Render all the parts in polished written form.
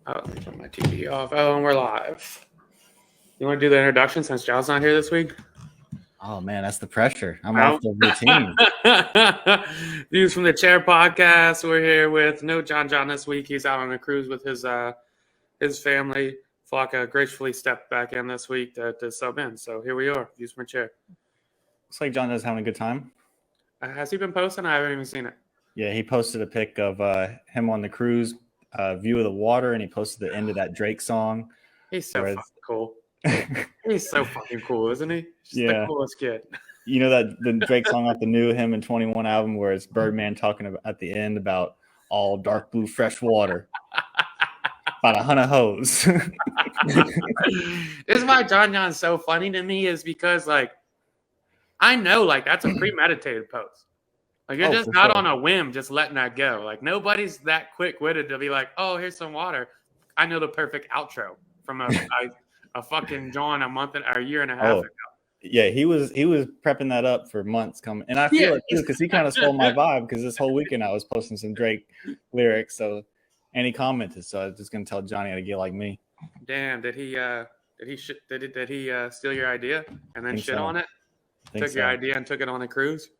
Oh, let me turn my TV off. Oh, and we're live. You want to do the introduction since John's not here this week? Oh man, that's the pressure. I'm No? off the routine. Views from the Chair podcast. We're here with no John this week. He's out on a cruise with his family. Flocka gracefully stepped back in this week to sub in. So here we are. Views from the Chair. Looks like John is having a good time. Has he been posting? I haven't even seen it. Yeah, he posted a pic of him on the cruise, view of the water, and he posted the end of that Drake song. He's so fucking cool. He's so fucking cool, isn't he? Just the coolest kid. You know that the Drake song off the new Him and 21 album where it's Birdman talking about, at the end about all dark blue fresh water. About 100 hoes. This is why John's so funny to me is because like I know like that's a premeditated post. Like you're just not on a whim, just letting that go. Like nobody's that quick-witted to be like, oh, here's some water. I know the perfect outro from a fucking John a year and a half ago. Yeah, he was prepping that up for months coming, and I feel it too because he kind of stole my vibe because this whole weekend I was posting some Drake lyrics. So, and he commented, so I was just gonna tell Johnny how to get like me. Damn, did he steal your idea and then shit on it? Took your idea and took it on a cruise.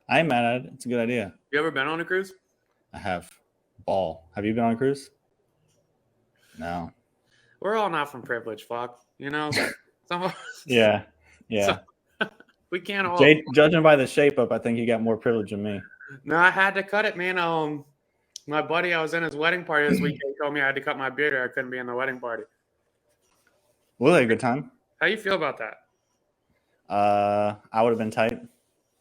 I ain't mad at it. It's a good idea. You ever been on a cruise? I have. Ball. Have you been on a cruise? No. We're all not from privilege, Flock. You know, some of us. Yeah. So, we can't all. Judging by the shape up, I think you got more privilege than me. No, I had to cut it, man. My buddy, I was in his wedding party this weekend. He told me I had to cut my beard or I couldn't be in the wedding party. Was it a good time? How you feel about that? I would have been tight.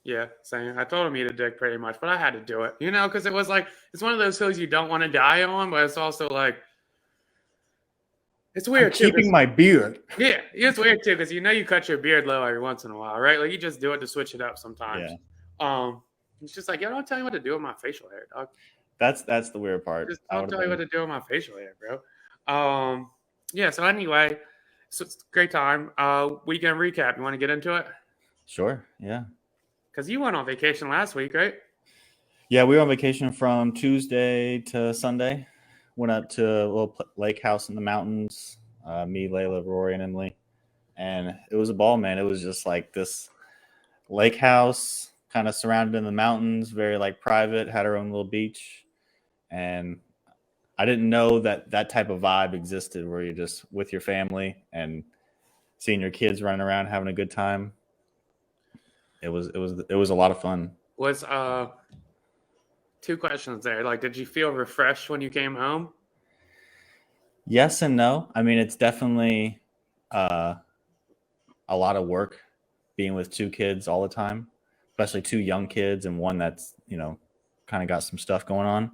Yeah, same. I told him eat a dick pretty much, but I had to do it, you know, because it was like it's one of those hills you don't want to die on, but it's also like it's weird. Keeping my beard. Yeah, it's weird too because you know you cut your beard low every once in a while, right? Like you just do it to switch it up sometimes. Yeah. It's just like, yo, don't tell me what to do with my facial hair, dog. That's the weird part. Just don't tell me what to do with my facial hair, bro. Yeah. So anyway, so it's a great time. Weekend recap. You want to get into it? Sure. Yeah. Because you went on vacation last week, right? Yeah, we were on vacation from Tuesday to Sunday. Went up to a little lake house in the mountains. Me, Layla, Rory, and Emily. And it was a ball, man. It was just like this lake house kind of surrounded in the mountains, very like private, had our own little beach. And I didn't know that type of vibe existed where you're just with your family and seeing your kids running around having a good time. It was a lot of fun. Was two questions there. Like, did you feel refreshed when you came home? Yes and no. I mean, it's definitely a lot of work being with two kids all the time, especially two young kids and one that's, you know, kind of got some stuff going on.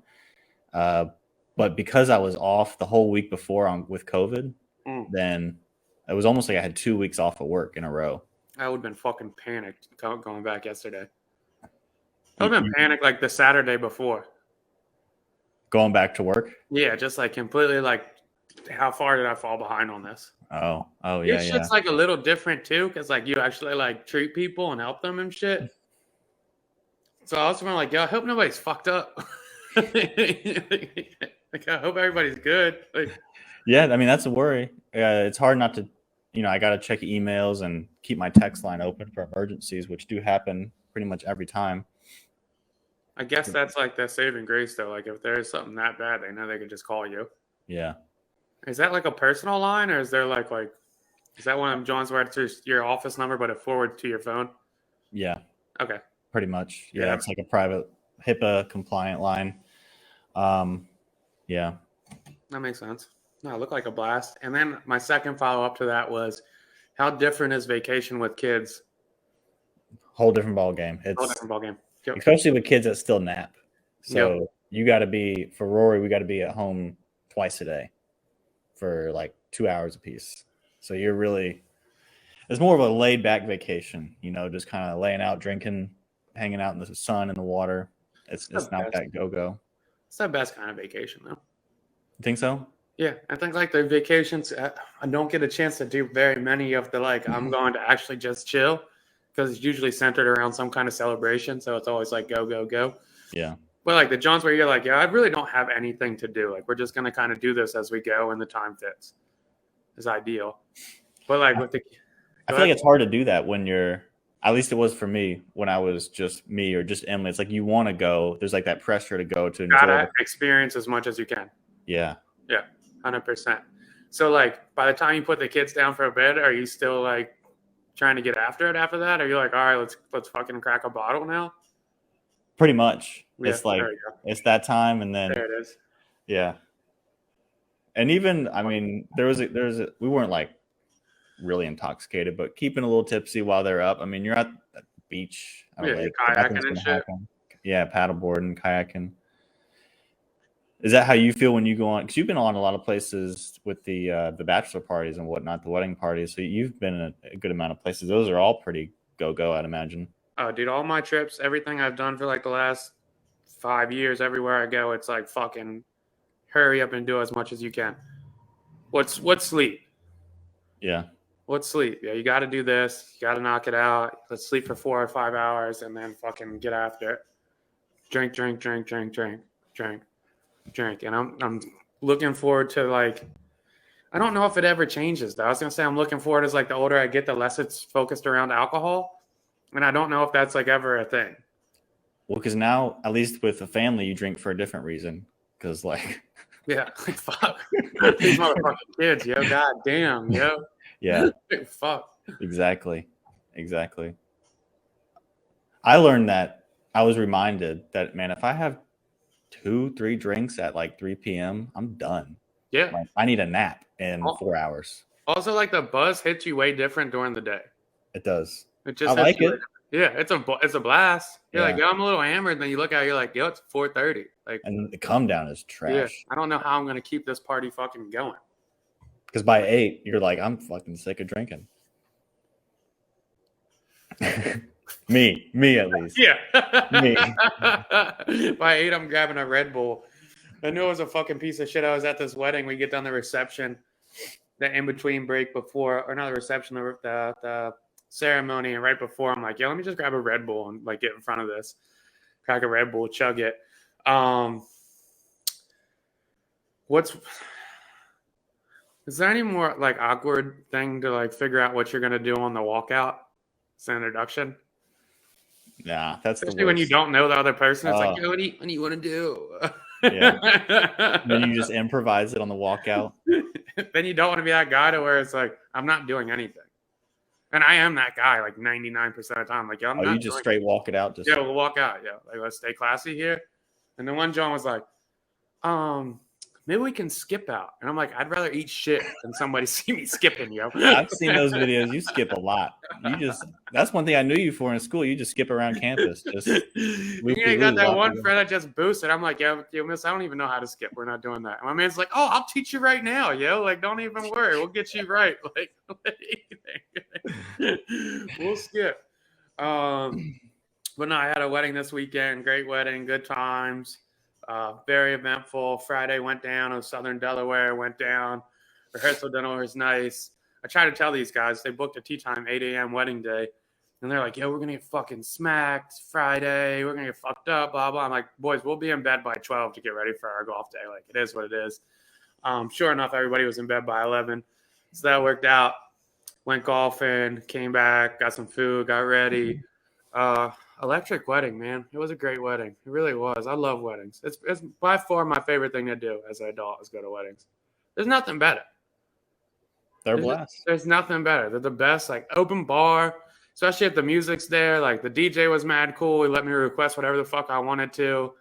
But because I was off the whole week before with COVID, then it was almost like I had 2 weeks off of work in a row. I would have been fucking panicked going back yesterday. I would have been panicked like the Saturday before. Going back to work? Yeah, just like completely like, how far did I fall behind on this? Oh, yeah. It's just like a little different too, because like you actually like treat people and help them and shit. So I was like, yo, I hope nobody's fucked up. Like, I hope everybody's good. Like, yeah, I mean, that's a worry. It's hard not to, you know, I got to check emails and keep my text line open for emergencies, which do happen pretty much every time. I guess that's like the saving grace, though. Like, if there's something that bad, they know they can just call you. Yeah. Is that like a personal line, or is there like is that one of them John's where it's your office number, but it forwards to your phone? Yeah. Okay. Pretty much. Yeah. It's like a private HIPAA compliant line. Yeah. That makes sense. No, it looked like a blast. And then my second follow-up to that was, how different is vacation with kids? Whole different ball game. Whole different ball game. Yep. Especially with kids that still nap. So you got to be, for Rory, we got to be at home twice a day for like 2 hours a piece. So it's more of a laid back vacation, you know, just kind of laying out, drinking, hanging out in the sun and the water. It's not that go-go. It's the best kind of vacation, though. You think so? Yeah, I think like the vacations, I don't get a chance to do very many of the like, I'm going to actually just chill because it's usually centered around some kind of celebration. So it's always like go, go, go. Yeah. But like the Johns where you're like, yeah, I really don't have anything to do. Like we're just gonna kind of do this as we go and the time fits is ideal. But like with the I feel like it's hard to do that when you're, at least it was for me when I was just me or just Emily. It's like you want to go. There's like that pressure to go to enjoy. Gotta experience as much as you can. Yeah. Yeah, 100%. So like by the time you put the kids down for a bed, are you still like trying to get after it after that? Or are you like, all right, let's fucking crack a bottle now? Pretty much. Yeah, it's like it's that time, and then there it is. Yeah. And even, I mean, we weren't like really intoxicated, but keeping a little tipsy while they're up. I mean, you're at the beach, kayaking and shit. Yeah, paddleboarding, kayaking. Is that how you feel when you go on? Because you've been on a lot of places with the bachelor parties and whatnot, the wedding parties. So you've been in a good amount of places. Those are all pretty go, I'd imagine. Oh, dude, all my trips, everything I've done for like the last 5 years, everywhere I go, it's like fucking hurry up and do as much as you can. What's sleep? Yeah. What's sleep? Yeah, you got to do this. You got to knock it out. Let's sleep for 4 or 5 hours and then fucking get after it. Drink. And I'm looking forward to like, I don't know if it ever changes though. I was gonna say I'm looking forward as like the older I get, the less it's focused around alcohol, and I don't know if that's like ever a thing. Well, because now at least with a family, you drink for a different reason. Because like, yeah, fuck these motherfucking kids, yo, god damn, yo, yeah, fuck, exactly. I learned that. I was reminded that, man, if I have 2-3 drinks at like 3 p.m., I'm done. Yeah. Like, I need a nap in 4 hours. Also, like the buzz hits you way different during the day. It does. It just I like it. Yeah, it's a blast. You're like, yo, I'm a little hammered. And then you look at it, you're like, yo, it's 4:30. Like, and the come down is trash. Yeah, I don't know how I'm gonna keep this party fucking going. Because by 8, you're like, I'm fucking sick of drinking. Me at least. Yeah. Me. By 8, I'm grabbing a Red Bull. I knew it was a fucking piece of shit. I was at this wedding. We get done the reception, the in-between break before, or not the reception, the ceremony, and right before, I'm like, yo, let me just grab a Red Bull and like get in front of this, crack a Red Bull, chug it. Is there any more like awkward thing to like figure out what you're gonna do on the walkout? It's an introduction. Nah, that's especially when you don't know the other person. It's like, yo, what do you want to do? Yeah. Then you just improvise it on the walkout. Then you don't want to be that guy to where it's like, I'm not doing anything. And I am that guy like 99% of the time. Like, yo, I'm not you just straight walk it out. Yeah, we'll walk out. Yeah, like let's stay classy here. And then one John was like, maybe we can skip out. And I'm like, I'd rather eat shit than somebody see me skipping, yo. I've seen those videos. You skip a lot. That's one thing I knew you for in school. You just skip around campus. Just you got that one friend that just boosted. I'm like, yo, miss, I don't even know how to skip. We're not doing that. And my man's like, oh, I'll teach you right now, yo. Like, don't even worry. We'll get you right. Like, we'll skip. But no, I had a wedding this weekend. Great wedding. Good times. Very eventful. Friday went down in Southern Delaware. Went down. Rehearsal dinner was nice. I try to tell these guys, they booked a tea time 8 a.m. wedding day. And they're like, yo, we're going to get fucking smacked Friday. We're going to get fucked up, blah, blah. I'm like, boys, we'll be in bed by 12 to get ready for our golf day. Like, it is what it is. Sure enough, everybody was in bed by 11. So that worked out. Went golfing, came back, got some food, got ready. Electric wedding, man. It was a great wedding. It really was. I love weddings. It's by far my favorite thing to do as an adult is go to weddings. There's nothing better. They're blessed. There's nothing better. They're the best. Like open bar, especially if the music's there. Like the DJ was mad cool. He let me request whatever the fuck I wanted to,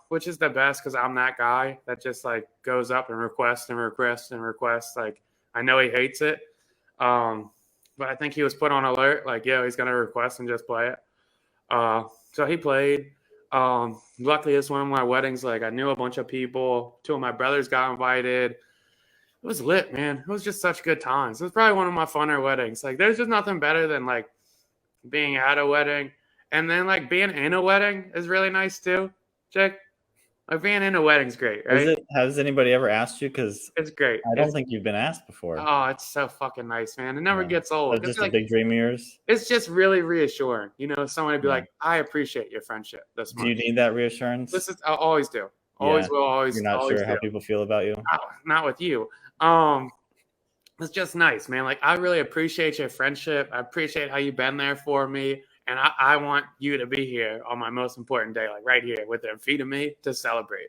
which is the best because I'm that guy that just like goes up and requests and requests and requests. Like I know he hates it, but I think he was put on alert. Like, yeah, he's gonna request and just play it. So he played. Luckily, it's one of my weddings. Like I knew a bunch of people. 2 of my brothers got invited. It was lit, man. It was just such good times. It was probably one of my funner weddings. Like there's just nothing better than like being at a wedding, and then like being in a wedding is really nice too. Jake, Like being in a wedding's great, right? Has anybody ever asked you? Because It's great. I don't think you've been asked before. Oh, it's so fucking nice, man. It never gets old. That's It's just a like big dream of yours. it's just really reassuring. Someone would be like, "I appreciate your friendship this Do you much." need that reassurance? I always do. Always will. You're not Always sure how do. people feel about you. Not with you. It's just nice, man. Like I really appreciate your friendship. I appreciate how you've been there for me. And I want you to be here on my most important day, like right here with them feeding me to celebrate.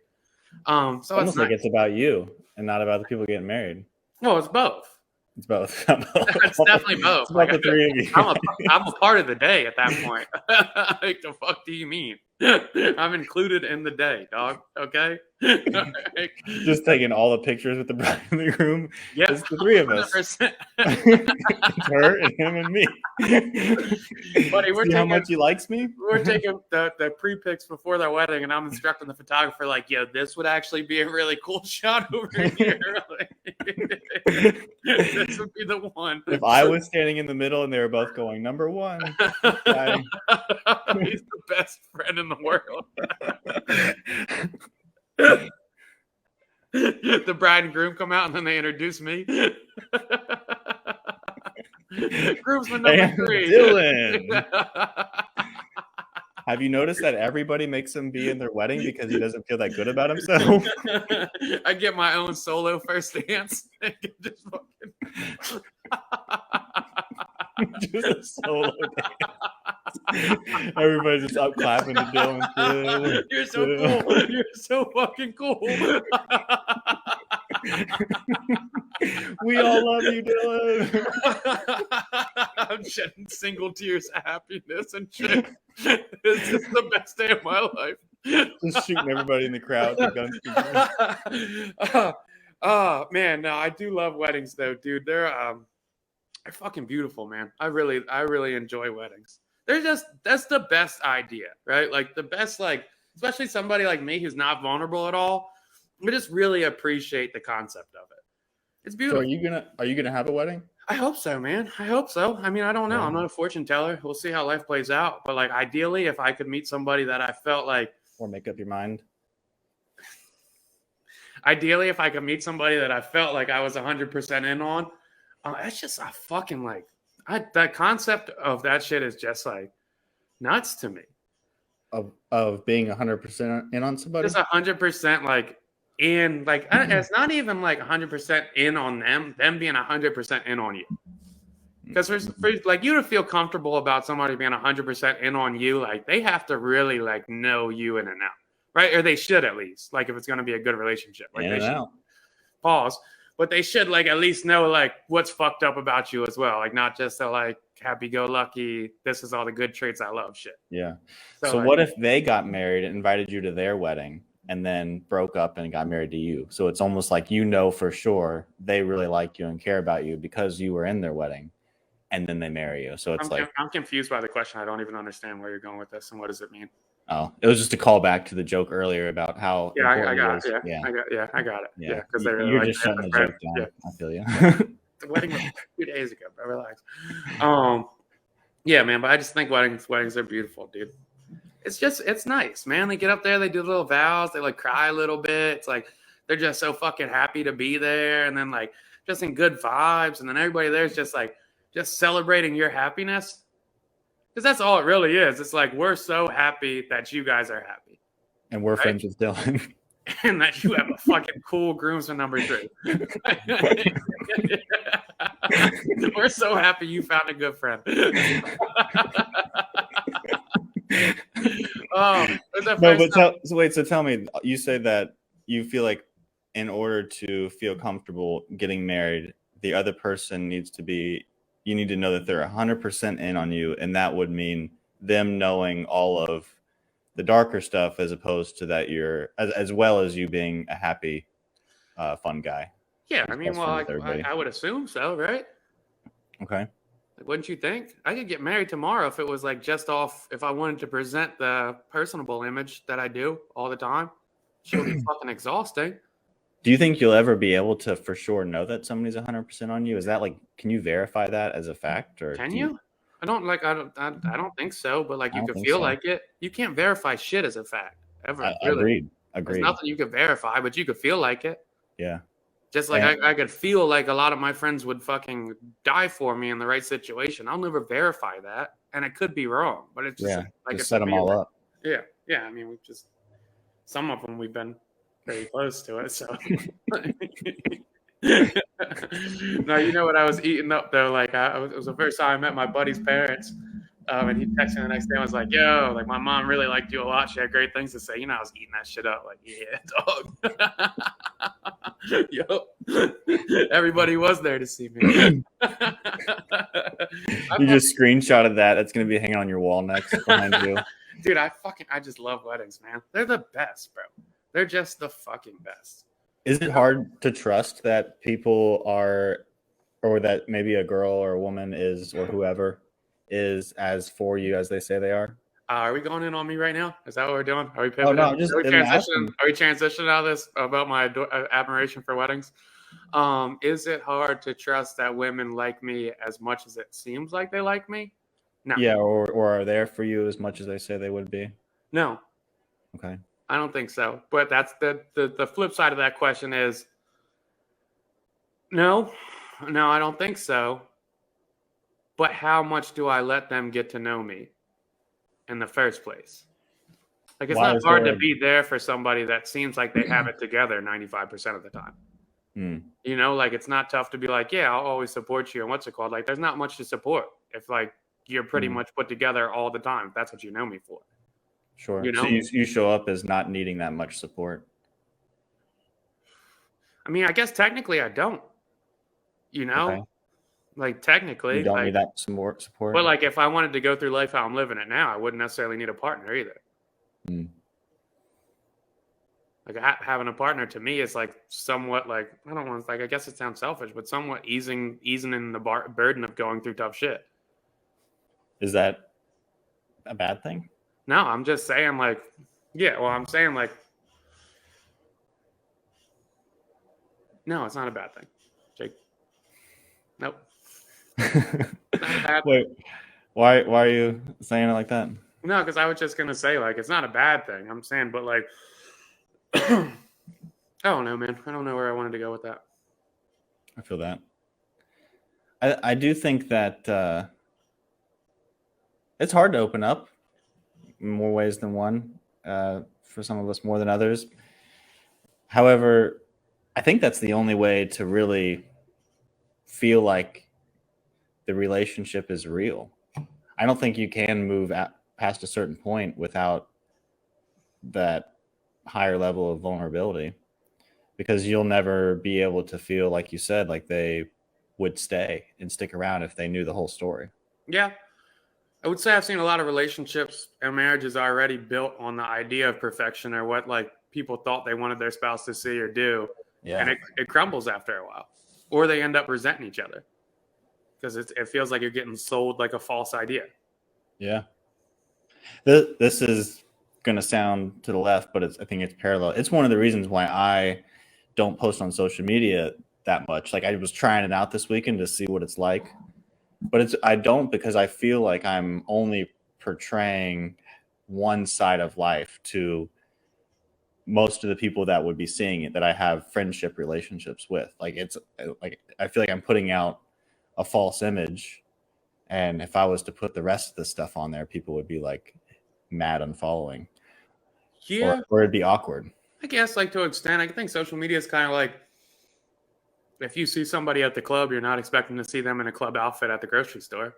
So it's almost like nice. it's about you and not about the people getting married. Well, it's both. It's both. It's definitely both. It's about the three of you. I'm a part of the day at that point. Like the fuck do you mean? I'm included in the day, dog. Okay. Just taking all the pictures with the bride and the groom. Yeah, it's the three of us. It's her and him and me. Buddy, See how much he likes me? We're taking the pre-pics before their wedding, and I'm instructing the photographer, like, "Yo, this would actually be a really cool shot over here. This would be the one." If I was standing in the middle and they were both going, "Number one," he's the best friend in the world. The bride and groom come out, and then they introduce me. Groomsman number 3, Dylan. Have you noticed that everybody makes him be in their wedding because he doesn't feel that good about himself? I get my own solo first dance. Just fucking... just a solo dance. Everybody's just up clapping to Dylan. You're so cool. You're so fucking cool. We all love you, Dylan. I'm shedding single tears of happiness and shit. This is the best day of my life. Just shooting everybody in the crowd. Oh man, no, I do love weddings though, dude. They're fucking beautiful, man. I really enjoy weddings. That's the best idea, right? Like the best, like especially somebody like me who's not vulnerable at all. I just really appreciate the concept of it. It's beautiful. So are you gonna have a wedding? I hope so, man. I hope so. I mean, I don't know. Yeah. I'm not a fortune teller. We'll see how life plays out. But like, ideally, if I could meet somebody that I felt like, or make up your mind. Ideally, if I could meet somebody that I felt like I was 100% in on, it's just a fucking like, the concept of that shit is just like nuts to me. Of being 100% in on somebody. Just 100% like. And like, it's not even like 100% in on them being 100% in on you. Because for like you to feel comfortable about somebody being 100% in on you, like they have to really like know you in and out, right? Or they should at least, like if it's going to be a good relationship, like in they and should out. Pause, but they should like at least know like what's fucked up about you as well, like not just the like happy-go-lucky, this is all the good traits I love shit. Yeah. So like, what if they got married and invited you to their wedding? And then broke up and got married to you. So it's almost like for sure they really like you and care about you because you were in their wedding, and then they marry you. So it's I'm confused by the question. I don't even understand where you're going with this and what does it mean. Oh, it was just a callback to the joke earlier about how. Yeah, I got it. I got it. Yeah, because you're just shutting the joke down. Yeah. I feel you. The wedding was 2 days ago, bro. Relax. Yeah, man. But I just think weddings are beautiful, dude. It's nice, man. They get up there, they do little vows, they like cry a little bit. It's like they're just so fucking happy to be there, and then like just in good vibes, and then everybody there's just like just celebrating your happiness. Because that's all it really is. It's like we're so happy that you guys are happy. And we're friends with Dylan. And that you have a fucking cool groomsman number 3. We're so happy you found a good friend. So tell me, you say that you feel like in order to feel comfortable getting married, the other person you need to know that they're 100% in on you, and that would mean them knowing all of the darker stuff as opposed to that you're as well as you being a happy fun guy. Yeah, I mean, well, I would assume so, right? Okay. Wouldn't you think? I could get married tomorrow if it was like just off, if I wanted to present the personable image that I do all the time. She'll be fucking exhausting. Do you think you'll ever be able to for sure know that somebody's 100% on you? Is that like, can you verify that as a fact? Or can you? I don't think so, but like you can feel like it. You can't verify shit as a fact ever. Agreed. There's Agreed. nothing you could verify, but you could feel like it. Yeah. Just like I could feel like a lot of my friends would fucking die for me in the right situation. I'll never verify that, and it could be wrong, but it's just like just it's set them all up. Yeah, yeah. I mean, some of them we've been pretty close to it. So, no, you know what I was eating up though. Like it was the first time I met my buddy's parents. And he texted me the next day and was like, yo, like my mom really liked you a lot. She had great things to say. You know, I was eating that shit up. Like, yeah, dog. Yo. Everybody was there to see me. You just screenshotted that. That's going to be hanging on your wall next behind you. Dude, I just love weddings, man. They're the best, bro. They're just the fucking best. Is it hard to trust that people are, or that maybe a girl or a woman is, or whoever is as for you as they say they are? Are we going in on me right now? Is that what we're doing? Are we pivoting? Oh, no, just are we transitioning out of this about my admiration for weddings? Is it hard to trust that women like me as much as it seems like they like me? No. Yeah, or are there for you as much as they say they would be? No. Okay. I don't think so. But that's the flip side of that question is no, I don't think so. But how much do I let them get to know me in the first place? Like, it's not hard to be there for somebody that seems like they have it together 95% of the time. You know, like, it's not tough to be like, yeah, I'll always support you. And what's it called? Like, there's not much to support if, like, you're pretty much put together all the time. If that's what you know me for. Sure. You know? So you show up as not needing that much support. I mean, I guess technically I don't. You know? Okay. Like, technically. You don't need that support. But, like, if I wanted to go through life how I'm living it now, I wouldn't necessarily need a partner either. Like, having a partner to me is, like, somewhat, like, I don't want to, like, I guess it sounds selfish, but somewhat easing in the burden of going through tough shit. Is that a bad thing? No, I'm just saying, like, yeah, well, I'm saying, like, no, it's not a bad thing, Jake. Nope. Wait, why are you saying it like that? No, because I was just gonna say, like, it's not a bad thing. I'm saying, but, like, I don't know, man. I don't know where I wanted to go with that. I feel that. I do think that it's hard to open up in more ways than one, for some of us more than others. However, I think that's the only way to really feel like the relationship is real. I don't think you can move past a certain point without that higher level of vulnerability, because you'll never be able to feel, like you said, like they would stay and stick around if they knew the whole story. Yeah. I would say I've seen a lot of relationships and marriages already built on the idea of perfection, or what, like, people thought they wanted their spouse to see or do. Yeah. And it crumbles after a while, or they end up resenting each other because it feels like you're getting sold like a false idea. Yeah. This is going to sound to the left, but I think it's parallel. It's one of the reasons why I don't post on social media that much. Like, I was trying it out this weekend to see what it's like, but I don't, because I feel like I'm only portraying one side of life to most of the people that would be seeing it, that I have friendship relationships with. Like, it's like, I feel like I'm putting out a false image. And if I was to put the rest of the stuff on there, people would be like mad unfollowing. Yeah. Or it'd be awkward. I guess, like, to an extent, I think social media is kind of like, if you see somebody at the club, you're not expecting to see them in a club outfit at the grocery store.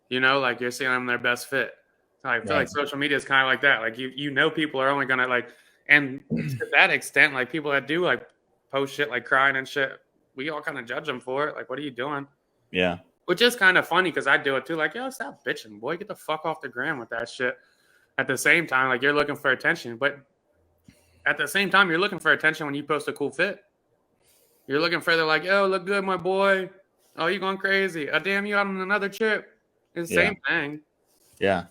You know, like, you're seeing them in their best fit. I feel like social media is kind of like that. Like, you know, people are only going to, like, and to that extent, like, people that do, like, post shit, like, crying and shit, we all kind of judge them for it. Like, what are you doing? Yeah. Which is kind of funny, because I do it too. Like, yo, stop bitching, boy. Get the fuck off the gram with that shit. At the same time, like, you're looking for attention. But at the same time, you're looking for attention when you post a cool fit. You're looking for, they're like, yo, look good, my boy. Oh, you going crazy. Oh, damn, you out on another trip. It's the same thing. Yeah.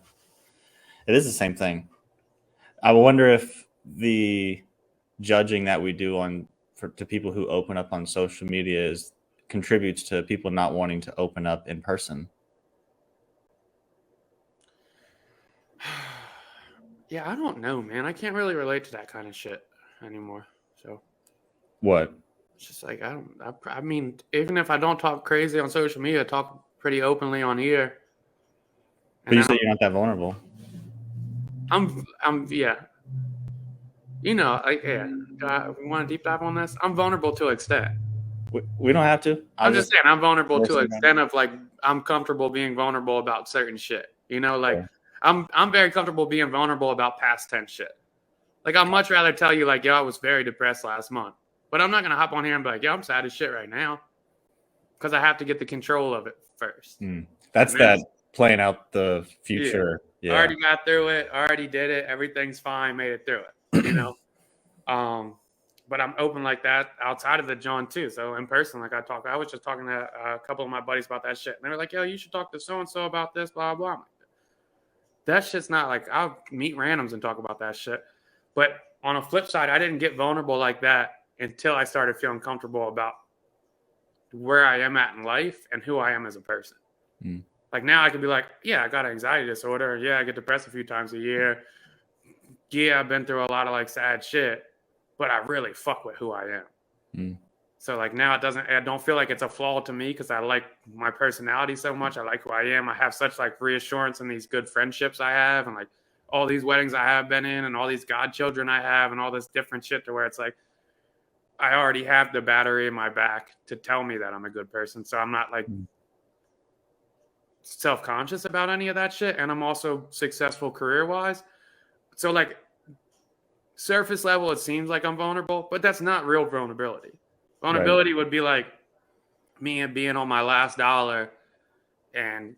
It is the same thing. I wonder if the judging that we do to people who open up on social media contributes to people not wanting to open up in person. Yeah, I don't know, man. I can't really relate to that kind of shit anymore. So What? it's just like I mean, even if I don't talk crazy on social media, I talk pretty openly on here. But you say you're not that vulnerable. Yeah. You know, like yeah. We want to deep dive on this? I'm vulnerable to an extent. We don't have to. I'm just saying I'm vulnerable to an listening. extent of like I'm comfortable being vulnerable about certain shit. You know, like Yeah. I'm very comfortable being vulnerable about past tense shit. Like I'd much rather tell you like, yo, I was very depressed last month. But I'm not gonna hop on here and be like, yo, I'm sad as shit right now. Because I have to get the control of it first. That's that playing out the future. Yeah. I already got through it, already did it, everything's fine, made it through it. You know? But I'm open like that outside of the John too. So in person, like I was just talking to a couple of my buddies about that shit. And they were like, yo, you should talk to so-and-so about this, blah, blah. I'm like, that shit's not like, I'll meet randoms and talk about that shit. But on a flip side, I didn't get vulnerable like that until I started feeling comfortable about where I am at in life and who I am as a person. Like now I could be like, yeah, I got an anxiety disorder. Yeah, I get depressed a few times a year. Yeah, I've been through a lot of like sad shit, but I really fuck with who I am. So like now I don't feel like it's a flaw to me because I like my personality so much. I like who I am. I have such like reassurance in these good friendships I have and like all these weddings I have been in and all these godchildren I have and all this different shit to where it's like, I already have the battery in my back to tell me that I'm a good person. So I'm not like self-conscious about any of that shit. And I'm also successful career-wise. So like surface level, it seems like I'm vulnerable, but that's not real vulnerability. Vulnerability would be like me and being on my last dollar and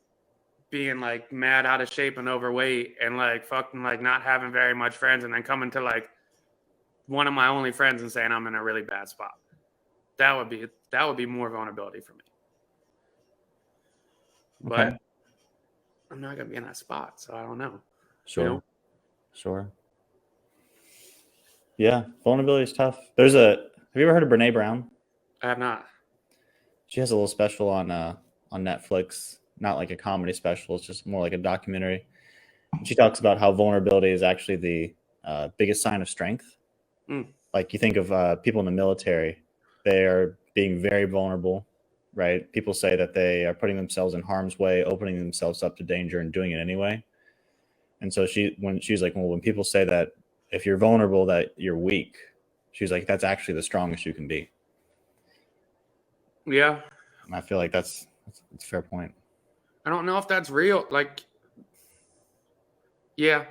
being like mad out of shape and overweight and like fucking like not having very much friends and then coming to like one of my only friends and saying I'm in a really bad spot. That would be more vulnerability for me. Okay. But I'm not gonna be in that spot, so I don't know. Sure. You know? Sure. Yeah, vulnerability is tough. Have you ever heard of Brene Brown? I have not. She has a little special on Netflix, not like a comedy special. It's just more like a documentary. And she talks about how vulnerability is actually the biggest sign of strength. Like you think of people in the military, they are being very vulnerable, right? People say that they are putting themselves in harm's way, opening themselves up to danger and doing it anyway. And so she's like, well, when people say that if you're vulnerable, that you're weak, she's like, that's actually the strongest you can be. Yeah. And I feel like that's a fair point. I don't know if that's real. Like, yeah,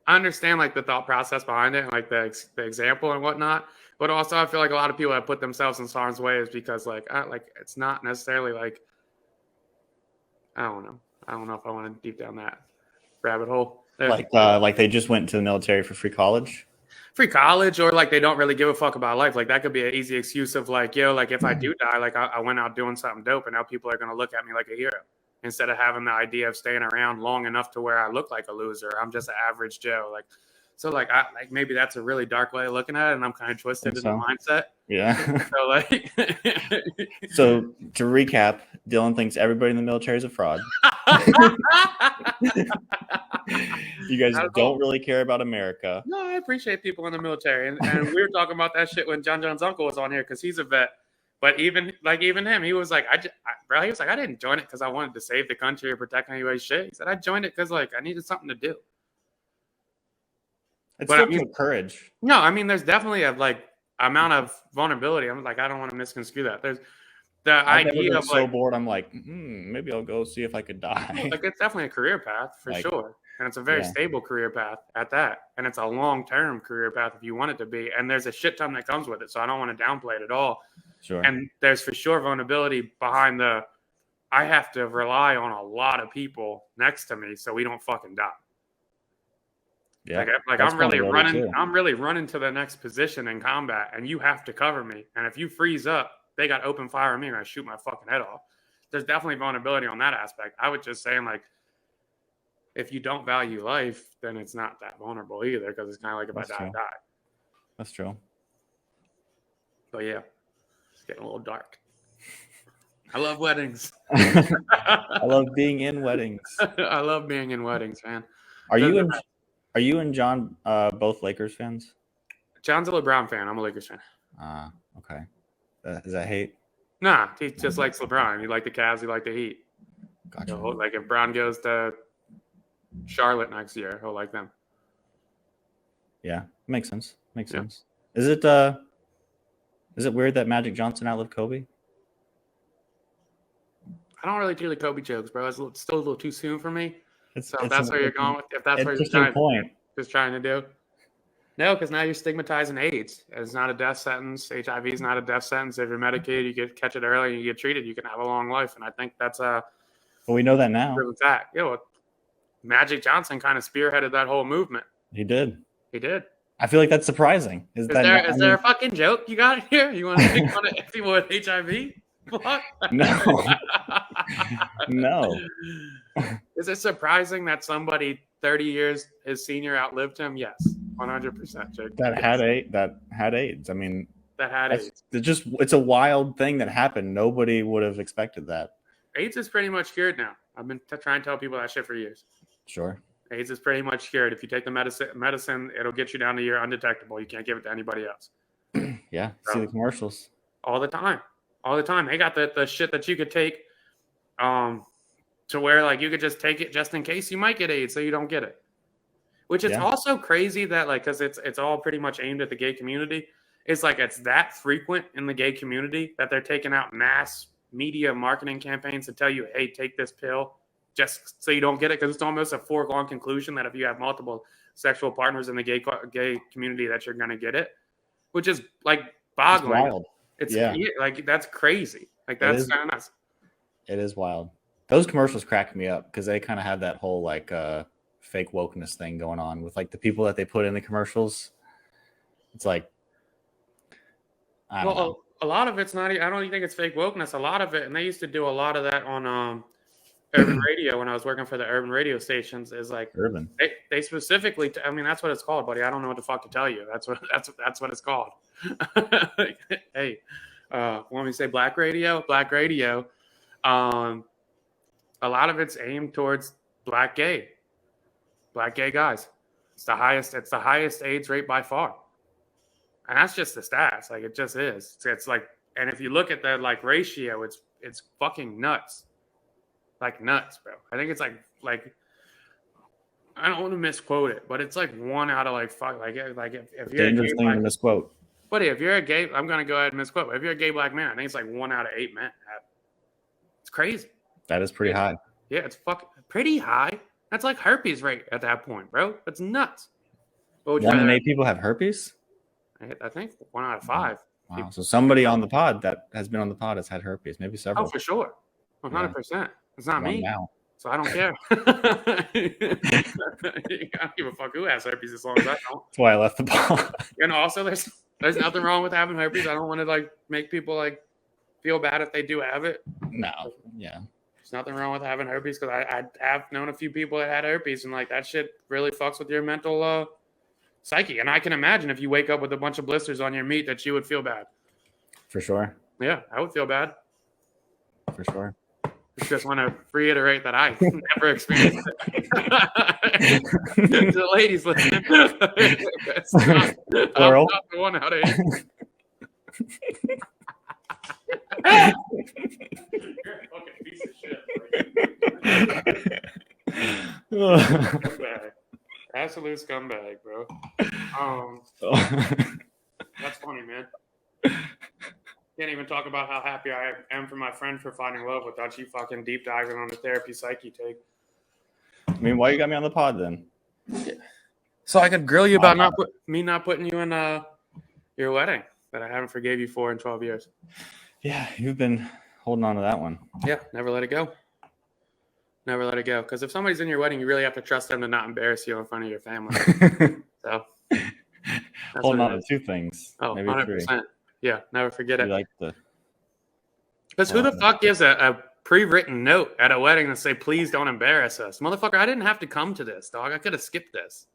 I understand like the thought process behind it, and, like the example and whatnot. But also, I feel like a lot of people that put themselves in harm's way is because like it's not necessarily like I don't know. I don't know if I want to deep down that rabbit hole. Like they just went to the military for free college. Free college, or like they don't really give a fuck about life. Like that could be an easy excuse of like, yo, like if I do die, like I went out doing something dope, and now people are gonna look at me like a hero instead of having the idea of staying around long enough to where I look like a loser. I'm just an average Joe. Like, so like I like maybe that's a really dark way of looking at it, and I'm kind of twisted in the mindset. Yeah. So like, so to recap, Dylan thinks everybody in the military is a fraud. You guys don't really care about America. No, I appreciate people in the military, and we were talking about that shit when John's uncle was on here because he's a vet. But even him, he was like, he was like, I didn't join it because I wanted to save the country or protect anybody's shit. He said I joined it because like I needed something to do. It's still courage. No, I mean, there's definitely a like amount of vulnerability. I'm like, I don't want to misconstrue that. There's the idea of so bored. I'm like, maybe I'll go see if I could die. Like it's definitely a career path for sure. And it's a very stable career path at that. And it's a long-term career path if you want it to be. And there's a shit ton that comes with it. So I don't want to downplay it at all. Sure. And there's for sure vulnerability behind I have to rely on a lot of people next to me so we don't fucking die. Yeah. Like I'm really running to the next position in combat and you have to cover me. And if you freeze up, they got open fire on me and I shoot my fucking head off. There's definitely vulnerability on that aspect. I would just say like, if you don't value life, then it's not that vulnerable either because it's kind of like if I die, I die. That's true. But yeah, it's getting a little dark. I love weddings. I love being in weddings. I love being in weddings, man. Are you Are you and John both Lakers fans? John's a LeBron fan. I'm a Lakers fan. Okay. Is that hate? Nah, he just likes LeBron. He like the Cavs. He like the Heat. Gotcha. Like if Brown goes to Charlotte next year, he'll like them. Yeah, makes sense. Makes sense. Is it weird that Magic Johnson outlived Kobe? I don't really do the Kobe jokes, bro. It's still a little too soon for me. It's if that's where you're going with, if that's what you're trying to do. No, because now you're stigmatizing AIDS. It's not a death sentence. HIV is not a death sentence. If you're medicated, you catch it early, and you get treated, you can have a long life. And I think that's a. Well, we know that now. Fact. Magic Johnson kind of spearheaded that whole movement. He did. I feel like that's surprising. Is there a fucking joke you got here? You want to make fun of people with HIV? What? No. No. Is it surprising that somebody 30 years his senior outlived him? Yes, 100%. Jake. That had AIDS. I mean, AIDS. It's a wild thing that happened. Nobody would have expected that. AIDS is pretty much cured now. I've been trying to tell people that shit for years. Sure. AIDS is pretty much cured. If you take the medicine, it'll get you down to you're undetectable. You can't give it to anybody else. Yeah, see the commercials all the time. They got the shit that you could take, to where like you could just take it just in case you might get AIDS, so you don't get it. Which is also crazy that like because it's all pretty much aimed at the gay community. It's like it's that frequent in the gay community that they're taking out mass media marketing campaigns to tell you, hey, take this pill just so you don't get it, because it's almost a foregone conclusion that if you have multiple sexual partners in the gay community that you're going to get it, which is like boggling. It's wild. Like that's crazy. Like that's kind of nuts. It is wild. Those commercials crack me up because they kind of have that whole like fake wokeness thing going on with like the people that they put in the commercials. It's like, I don't know. A lot of it's not. I don't even think it's fake wokeness. A lot of it, and they used to do a lot of that on urban radio when I was working for the urban radio stations. Is like urban. They specifically. I mean, that's what it's called, buddy. I don't know what the fuck to tell you. That's what it's called. Hey, when we say black radio, a lot of it's aimed towards black gay guys. It's the highest AIDS rate by far. And that's just the stats. Like it just is. It's like, and if you look at the like ratio, it's fucking nuts. Like nuts, bro. I think it's like I don't want to misquote it, but it's like 1 out of like fuck. Like if you're dangerous thing to misquote. But if you're a gay, I'm gonna go ahead and misquote. If you're a gay black man, I think it's like 1 out of 8 men. It's crazy. That is pretty high. Yeah, it's fucking pretty high. That's like herpes rate at that point, bro. That's nuts. 1 in 8 people have herpes? I think 1 out of 5. Wow. So somebody on the pod that has been on the pod has had herpes, maybe several. Oh, for sure. 100%. It's not me. Now. So I don't care. I don't give a fuck who has herpes as long as I don't. That's why I left the pod. Also there's nothing wrong with having herpes. I don't want to like make people like feel bad if they do have it. No. Yeah. There's nothing wrong with having herpes because I have known a few people that had herpes and like that shit really fucks with your mental psyche. And I can imagine if you wake up with a bunch of blisters on your meat that you would feel bad. For sure. Yeah, I would feel bad. For sure. Just want to reiterate that I never experienced it. The ladies listening. I'm not the 1 out of 8. You're a fucking piece of shit. Scumbag. Absolute scumbag, bro. That's funny, man. Can't even talk about how happy I am for my friend for finding love without you fucking deep diving on the therapy psyche take. I mean, why you got me on the pod then? So I could grill you about not putting you in your wedding that I haven't forgave you for in 12 years. Yeah, you've been holding on to that one. Yeah, never let it go. Never let it go. Because if somebody's in your wedding, you really have to trust them to not embarrass you in front of your family. So holding on to 2 things. Oh, maybe 100%. 3. Yeah, never forget it. Because who the fuck gives a pre-written note at a wedding to say, please don't embarrass us? Motherfucker, I didn't have to come to this, dog. I could have skipped this.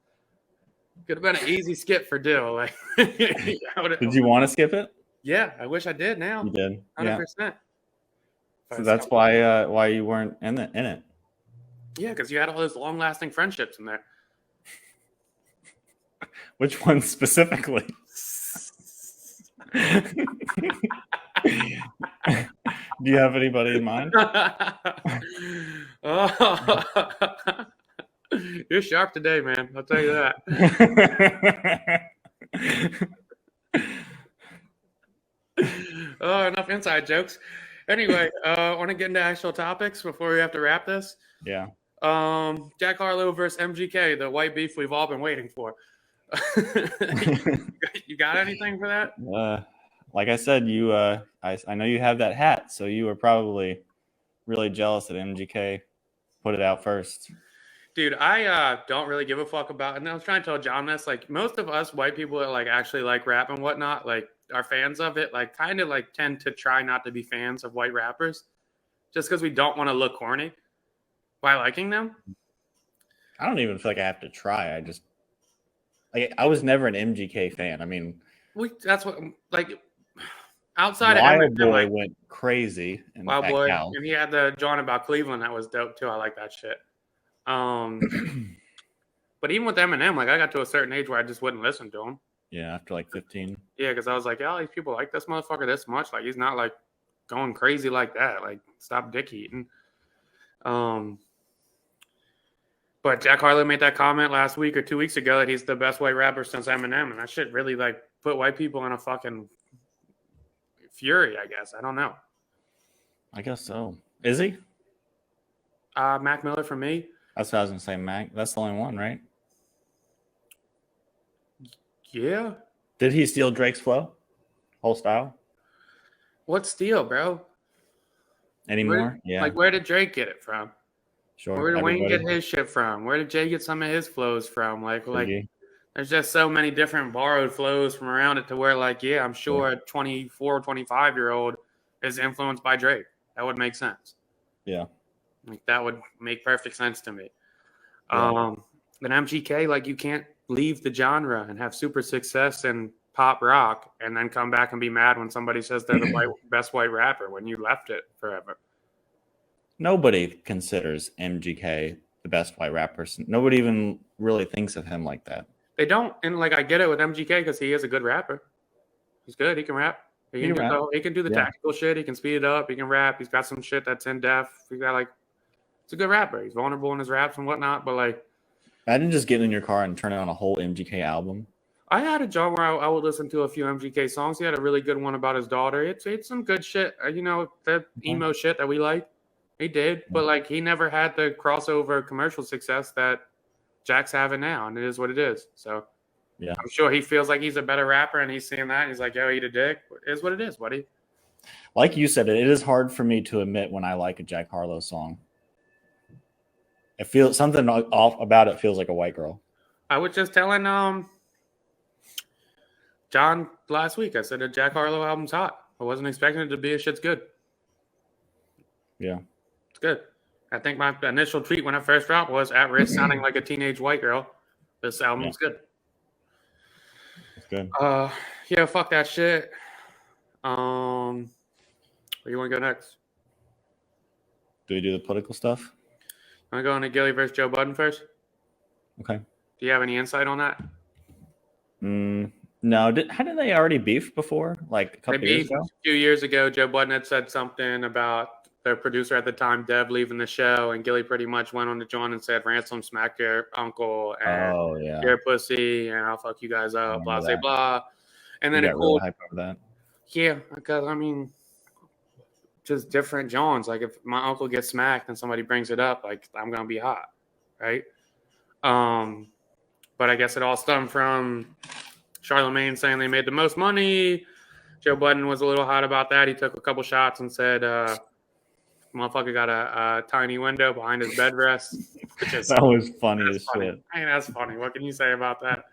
Could have been an easy skip for Dill. Like, did you want to skip it? Yeah, I wish I did now. You did? 100%. Yeah. So that's why you weren't in it. Yeah, because you had all those long-lasting friendships in there. Which one specifically? Do you have anybody in mind? Oh. You're sharp today, man. I'll tell you that. Oh, enough inside jokes. Anyway, want to get into actual topics before we have to wrap this? Yeah. Jack Harlow versus MGK, the white beef we've all been waiting for. You got anything for that? Like I said, I know you have that hat, so you were probably really jealous that MGK put it out first. Dude, I don't really give a fuck about it. And I was trying to tell John this. Like, most of us white people that like actually like rap and whatnot, like are fans of it, like kind of like tend to try not to be fans of white rappers just because we don't want to look corny by liking them. I don't even feel like I have to try. I was never an MGK fan. I mean, that's what, like, outside Wild of Eminem, Boy like, went crazy. Wild Boy, and he had the John about Cleveland that was dope too. I like that shit. But even with Eminem, like I got to a certain age where I just wouldn't listen to him. Yeah, after like 15. Yeah, because I was like, yeah, these people like this motherfucker this much. Like he's not like going crazy like that. Like stop dick eating. But Jack Harlow made that comment last week or 2 weeks ago that he's the best white rapper since Eminem, and that shit really like put white people in a fucking fury. I guess I don't know. I guess so. Is he? Mac Miller for me. That's what I was gonna say, Mac. That's the only one, right? Yeah. Did he steal Drake's flow? Whole style? What steal, bro? Anymore? Yeah. Like, where did Drake get it from? Sure. Where did Wayne get his shit from? Where did Jay get some of his flows from? Like, there's just so many different borrowed flows from around it to where, like, yeah, I'm sure a 24, 25-year-old is influenced by Drake. That would make sense. Yeah. Like, that would make perfect sense to me. Yeah. But MGK, like, you can't leave the genre and have super success in pop rock and then come back and be mad when somebody says they're the best white rapper when you left it forever. Nobody considers MGK the best white rapper. Nobody even really thinks of him like that. They don't. And, like, I get it with MGK because he is a good rapper. He's good. He can rap. He can do the tactical shit. He can speed it up. He can rap. He's got some shit that's in depth. He's got, like, it's a good rapper. He's vulnerable in his raps and whatnot, but, like, imagine just getting in your car and turning on a whole MGK album. I had a job where I would listen to a few MGK songs. He had a really good one about his daughter. It's some good shit. You know, that emo shit that we like. He did. But, like, he never had the crossover commercial success that Jack's having now, and it is what it is. So, yeah, I'm sure he feels like he's a better rapper, and he's seeing that, and he's like, yo, eat a dick. It is what it is, buddy. Like you said, it is hard for me to admit when I like a Jack Harlow song. It feels something off about it feels like a white girl. I was just telling John last week. I said the Jack Harlow album's hot. I wasn't expecting it to be. Shit's good. Yeah, it's good. I think my initial tweet when I first dropped was at risk sounding like a teenage white girl. This album's good. It's good. Yeah, fuck that shit. Where you want to go next? Do we do the political stuff? I'm going to Gilly versus Joe Budden first. Okay. Do you have any insight on that? No. Hadn't they already beefed before? Like a couple years ago? A few years ago, Joe Budden had said something about their producer at the time, Dev, leaving the show, and Gilly pretty much went on to John and said, "Ransom smacked your uncle, and you're a pussy, and I'll fuck you guys up, blah, blah, blah." And then it really hype over that. Yeah, because I mean, just different Johns. Like if my uncle gets smacked and somebody brings it up, like I'm gonna be hot, right? But I guess it all stemmed from Charlemagne saying they made the most money. Joe Budden was a little hot about that. He took a couple shots and said, motherfucker got a tiny window behind his bed rest. That was funny as shit. I mean, that's funny. What can you say about that?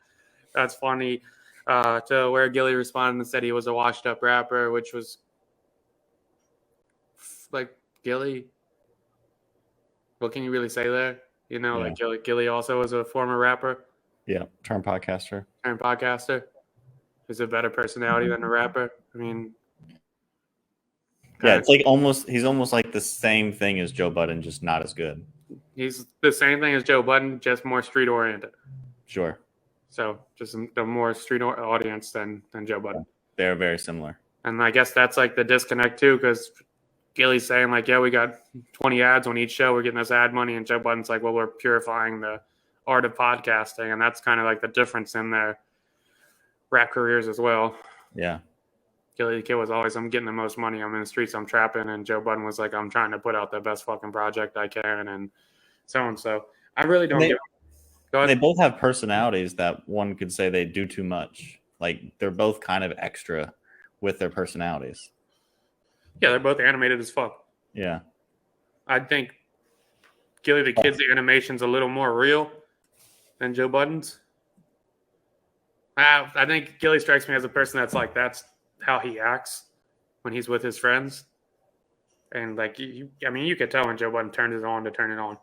That's funny. To where Gilly responded and said he was a washed up rapper, which was like Gilly. What can you really say there? You know, like Gilly also was a former rapper. Yeah, turned podcaster. Is a better personality than a rapper. I mean, yeah, it's like he's almost like the same thing as Joe Budden, just not as good. He's the same thing as Joe Budden, just more street oriented. Sure. So just the more street audience than Joe Budden. They're very similar. And I guess that's like the disconnect too, because Gilly's saying like, yeah, we got 20 ads on each show. We're getting this ad money. And Joe Budden's like, well, we're purifying the art of podcasting. And that's kind of like the difference in their rap careers as well. Yeah. Gilly the Kid was always, I'm getting the most money. I'm in the streets. I'm trapping. And Joe Budden was like, I'm trying to put out the best fucking project I can. And so on. So I really don't get. Go ahead. They both have personalities that one could say they do too much. Like they're both kind of extra with their personalities. Yeah, they're both animated as fuck. Yeah. I think Gilly the Kid's animation's a little more real than Joe Budden's. I think Gilly strikes me as a person that's like, that's how he acts when he's with his friends. And like, you could tell when Joe Budden turned it on to turn it on.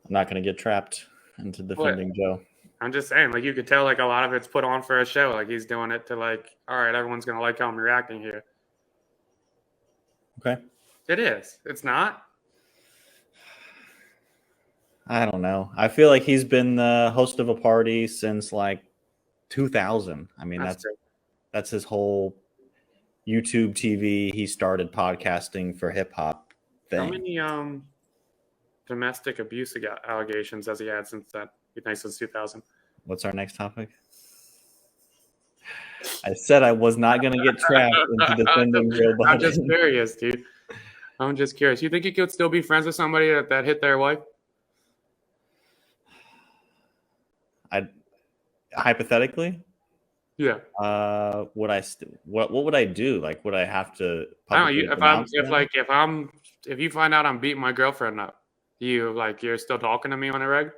I'm not going to get trapped into defending Joe. I'm just saying, like, you could tell like a lot of it's put on for a show. Like he's doing it to like, all right, everyone's going to like how I'm reacting here. Okay. It is. It's not. I don't know. I feel like he's been the host of a party since like 2000. I mean, that's his whole YouTube TV. He started podcasting for hip hop thing. How many domestic abuse allegations has he had since that? Since 2000. What's our next topic? I said I was not going to get trapped into defending Joe Budden. I'm just curious, dude. I'm just curious. You think you could still be friends with somebody that hit their wife? Hypothetically, yeah. Would I what would I do? Like, would I have to? I don't know. If you find out I'm beating my girlfriend up, you're still talking to me on a reg?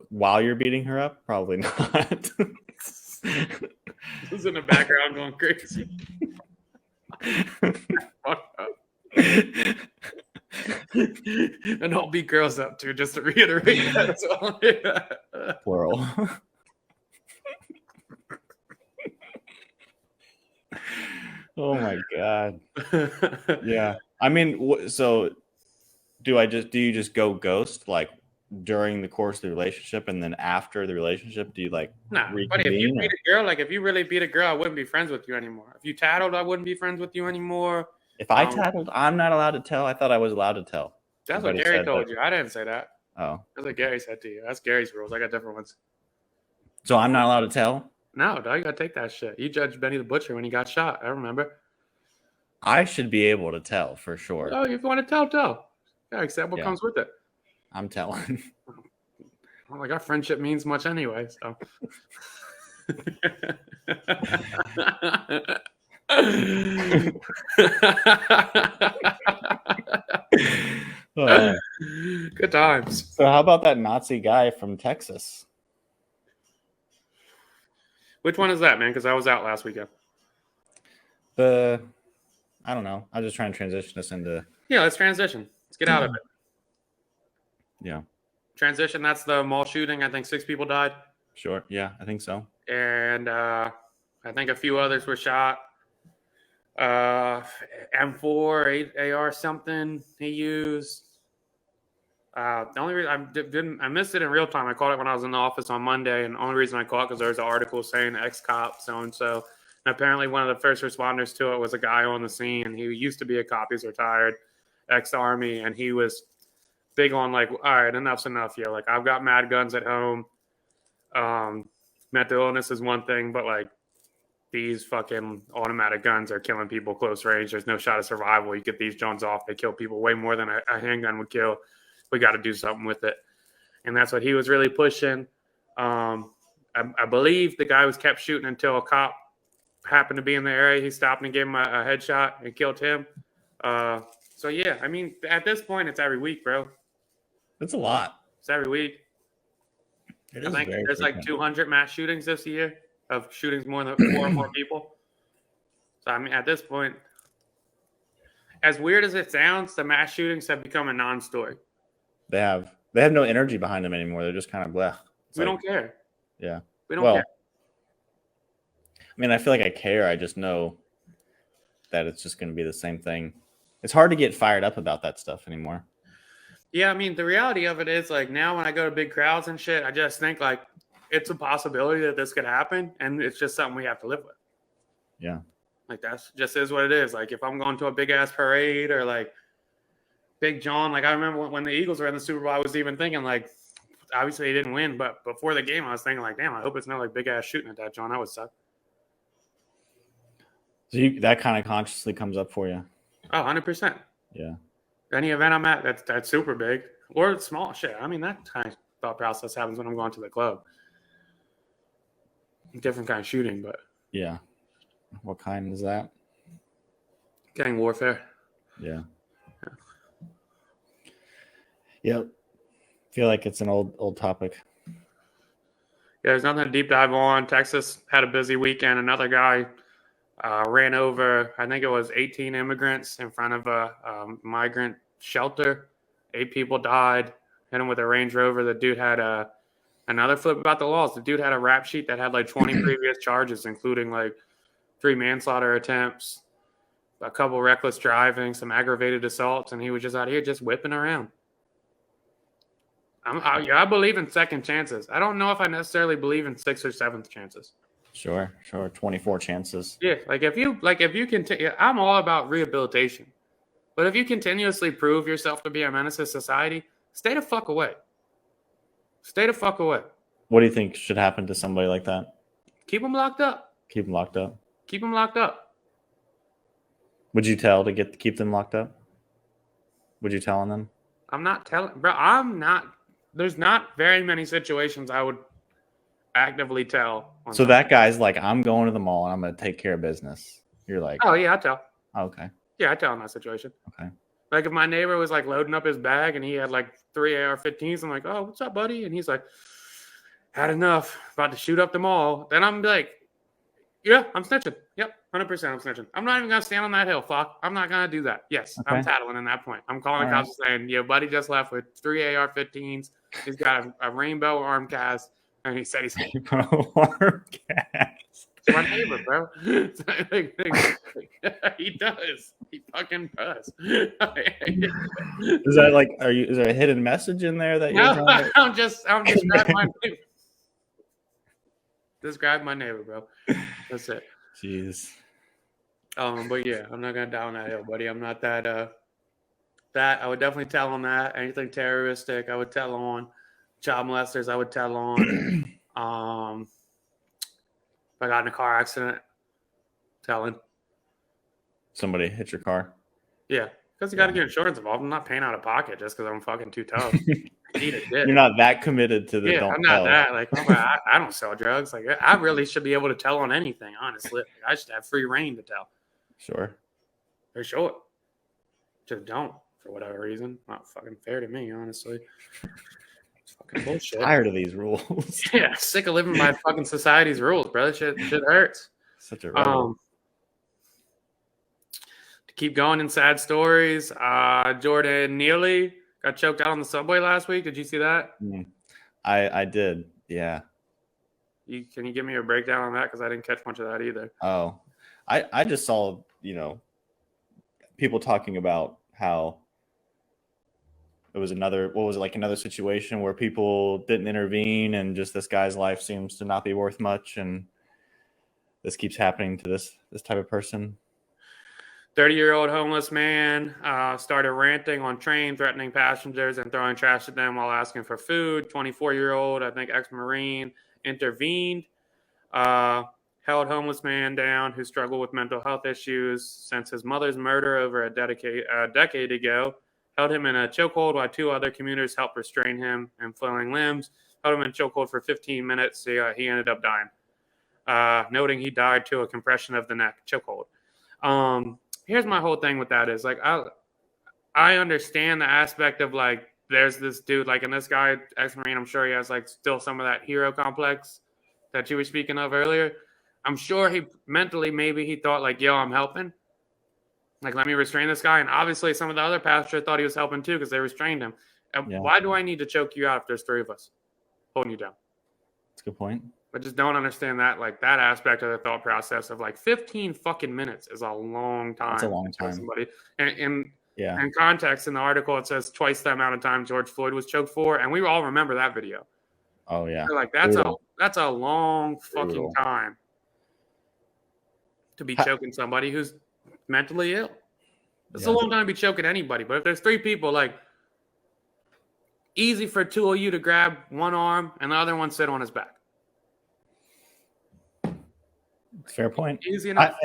While you're beating her up, probably not. Who's in the background going crazy? And I'll beat girls up too, just to reiterate that. Plural. Oh my god. Yeah. I mean, so do you just go ghost like during the course of the relationship, and then after the relationship, do you like? Nah, but if you beat a girl, like if you really beat a girl, I wouldn't be friends with you anymore. If you tattled, I wouldn't be friends with you anymore. If I tattled, I'm not allowed to tell. I thought I was allowed to tell. That's what Gary told you. I didn't say that. Oh. That's what Gary said to you. That's Gary's rules. I got different ones. So I'm not allowed to tell? No, dog, you gotta take that shit. You judged Benny the Butcher when he got shot. I remember. I should be able to tell for sure. Oh, if you want to tell. Yeah, accept what comes with it. I'm telling. Well, like our friendship means much anyway, so. Good times. So how about that Nazi guy from Texas? Which one is that, man? Because I was out last weekend. I don't know. I'm just trying to transition us into. Yeah, let's transition. Let's get out of it. Yeah. Transition. That's the mall shooting. I think 6 people died. Sure. Yeah, I think so. And I think a few others were shot. M4 AR something he used. The only reason I missed it in real time. I caught it when I was in the office on Monday, and the only reason I caught it because there was an article saying ex-cop so and so. And apparently, one of the first responders to it was a guy on the scene. He used to be a cop. He's retired, ex-army, and he was big on like, all right, enough's enough. Yeah, like I've got mad guns at home. Mental illness is one thing, but like these fucking automatic guns are killing people close range. There's no shot of survival. You get these Jones off, they kill people way more than a handgun would kill. We got to do something with it. And that's what he was really pushing. I believe the guy was kept shooting until a cop happened to be in the area. He stopped and gave him a headshot and killed him. So, yeah, I mean, at this point, it's every week, bro. That's a lot. It's every week. I think there's like 200 mass shootings this year of shootings more than 4 or more people. So, I mean, at this point, as weird as it sounds, the mass shootings have become a non-story. They have no energy behind them anymore. They're just kind of bleh. We don't care. Yeah. We don't care. I mean, I feel like I care. I just know that it's just going to be the same thing. It's hard to get fired up about that stuff anymore. Yeah, I mean, the reality of it is like now when I go to big crowds and shit, I just think like it's a possibility that this could happen, and it's just something we have to live with. Yeah. Like that's just is what it is. Like if I'm going to a big ass parade or like Big John, like I remember when the Eagles were in the Super Bowl, I was even thinking like, obviously they didn't win, but before the game, I was thinking like, damn, I hope it's not like big ass shooting at that John. That would suck. So that kind of consciously comes up for you. Oh, 100%. Yeah. Any event I'm at, that's super big or small shit. I mean, that kind of thought process happens when I'm going to the club. Different kind of shooting, but yeah. What kind is that? Gang warfare. Yeah. Yep. Feel like it's an old topic. Yeah, there's nothing to deep dive on. Texas had a busy weekend. Another guy ran over, I think it was 18 immigrants in front of a migrant shelter. 8 people died. Hit him with a Range Rover. The dude had another flip about the laws. The dude had a rap sheet that had like 20 previous charges, including like 3 manslaughter attempts, a couple reckless driving, some aggravated assaults, and he was just out here just whipping around. I believe in second chances. I don't know if I necessarily believe in 6th or 7th chances. Sure. 24 chances. Yeah, like if you continue, I'm all about rehabilitation. But if you continuously prove yourself to be a menace to society, stay the fuck away. Stay the fuck away. What do you think should happen to somebody like that? Keep them locked up. Keep them locked up. Keep them locked up. Would you tell to keep them locked up? Would you tell on them? I'm not telling, bro. I'm not. There's not very many situations I would actively tell. So that guy's like, I'm going to the mall and I'm going to take care of business. You're like, oh yeah, I tell. Okay. Yeah, I tell in that situation. Okay. Like if my neighbor was like loading up his bag and he had like 3 AR-15s, I'm like, oh, what's up, buddy? And he's like, had enough, about to shoot up the mall. Then I'm like, yeah, I'm snitching. Yep, 100% I'm snitching. I'm not even going to stand on that hill, fuck. I'm not going to do that. Yes, okay. I'm tattling in that point. I'm calling the cops and saying, your buddy just left with 3 AR-15s. He's got a rainbow arm cast. And he said he's arm cast. It's my neighbor, bro. He does. He fucking does. Is that like? Is there a hidden message in there that you're? No, I'm describing my neighbor. Describe my neighbor, bro. That's it. Jeez. But yeah, I'm not gonna die on that hill, buddy. I'm not that. That I would definitely tell on that. Anything terroristic, I would tell on. Child molesters, I would tell on. If I got in a car accident, telling. Somebody hit your car? Yeah, because you got to get insurance involved. I'm not paying out of pocket just because I'm fucking too tough. You're not that committed to the don't I'm not tell. That. Like, I don't sell drugs. Like, I really should be able to tell on anything, honestly. Like, I should have free reign to tell. Sure. For sure. Just don't, for whatever reason. Not fucking fair to me, honestly. Fucking bullshit. Tired of these rules. Yeah, sick of living by fucking society's rules, bro. Shit hurts. Such a to keep going in sad stories. Jordan Neely got choked out on the subway last week. Did you see that? I did. Yeah. Can you give me a breakdown on that? Because I didn't catch much of that either. Oh, I just saw people talking about how. It was another situation where people didn't intervene and just this guy's life seems to not be worth much. And this keeps happening to this type of person. 30-year-old homeless man started ranting on train, threatening passengers and throwing trash at them while asking for food. 24-year-old, I think ex-Marine, intervened, held homeless man down who struggled with mental health issues since his mother's murder over a decade ago. Held him in a chokehold while 2 other commuters helped restrain him and flailing limbs. Held him in chokehold for 15 minutes. He ended up dying. Noting he died to a compression of the neck, chokehold. Here's my whole thing with that is like I understand the aspect of like there's this dude like and this guy ex-Marine, I'm sure he has like still some of that hero complex that you were speaking of earlier. I'm sure he mentally maybe he thought like, yo, I'm helping. Like, let me restrain this guy. And obviously some of the other passengers thought he was helping too because they restrained him. And why do I need to choke you out if there's 3 of us holding you down? That's a good point. I just don't understand that, like, that aspect of the thought process of, like, 15 fucking minutes is a long time. It's a long time. Somebody. And Yeah. In context, in the article, it says twice the amount of time George Floyd was choked for, and we all remember that video. Oh yeah. So, like Brutal. that's a long fucking Brutal. time to be choking somebody who's mentally ill. It's a long time to be choking anybody. But if there's 3 people, like, easy for 2 of you to grab one arm and the other one sit on his back. Fair point. Easy enough.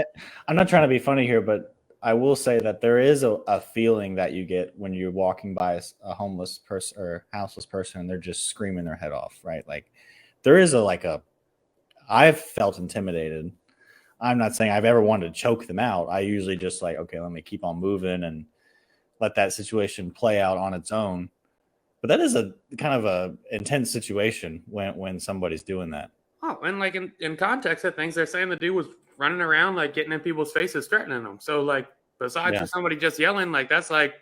I'm not trying to be funny here, but I will say that there is a feeling that you get when you're walking by a homeless person or houseless person and they're just screaming their head off, right? Like there is I've felt intimidated. I'm not saying I've ever wanted to choke them out. I usually just like, okay, let me keep on moving and let that situation play out on its own. But that is a kind of a intense situation when somebody's doing that. Oh, and like in context of things, they're saying the dude was running around like getting in people's faces, threatening them. So like besides for somebody just yelling, like that's like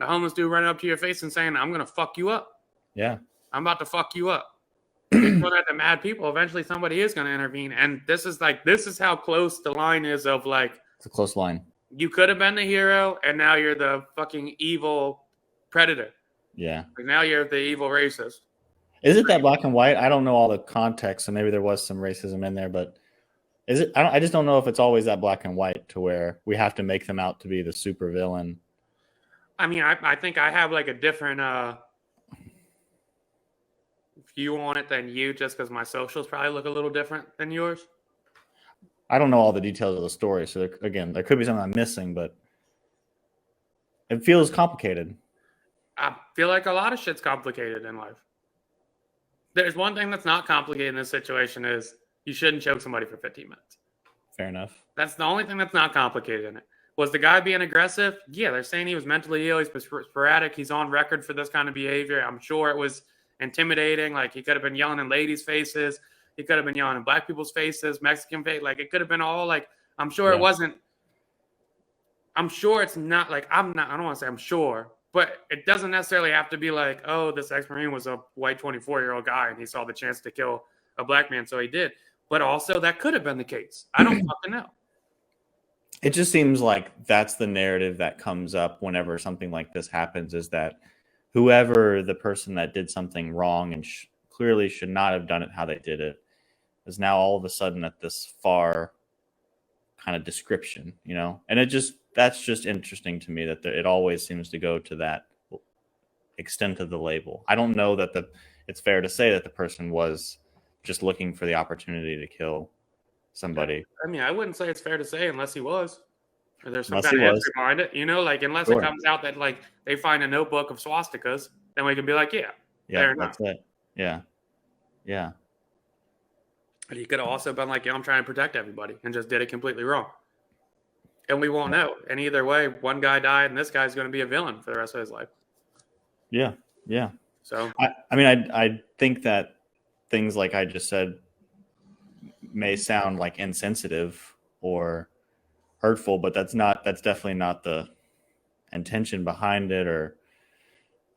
a homeless dude running up to your face and saying, "I'm gonna fuck you up." Yeah, I'm about to fuck you up. Doing that to mad people, eventually somebody is going to intervene. And this is how close the line is of like, it's a close line. You could have been the hero and now you're the fucking evil predator. Yeah. Like now you're the evil racist. Is it that black and white? I don't know all the context, so maybe there was some racism in there, but is it? I just don't know if it's always that black and white to where we have to make them out to be the super villain. I mean, I think I have like a different view on it than you, just because my socials probably look a little different than yours. I don't know all the details of the story, so there could be something I'm missing, but it feels complicated. I feel like a lot of shit's complicated in life. There's one thing that's not complicated in this situation is you shouldn't choke somebody for 15 minutes. Fair enough. That's the only thing that's not complicated in it. Was the guy being aggressive? Yeah, they're saying he was mentally ill. He's sporadic. He's on record for this kind of behavior. I'm sure it was intimidating. Like he could have been yelling in ladies' faces. He could have been yelling in black people's faces, Mexican face. Like it could have been all like, I'm sure it wasn't. I'm sure it's not like, I don't want to say I'm sure, but it doesn't necessarily have to be like, oh, this ex-Marine was a white 24-year-old guy and he saw the chance to kill a black man, so he did. But also that could have been the case. I don't fucking know. It just seems like that's the narrative that comes up whenever something like this happens, is that whoever the person that did something wrong and clearly should not have done it how they did it is now all of a sudden at this far kind of description, and that's just interesting to me that it always seems to go to that extent of the label. I don't know that it's fair to say that the person was just looking for the opportunity to kill somebody. I mean, I wouldn't say it's fair to say unless he was. Or there's some kind of history behind it, like unless it comes out that like they find a notebook of swastikas, then we can be like, yeah, that's it. Yeah. But he could have also been like, I'm trying to protect everybody and just did it completely wrong. And we won't know. And either way, one guy died and this guy's going to be a villain for the rest of his life. Yeah. So, I think that things like I just said may sound like insensitive or hurtful, but that's definitely not the intention behind it. Or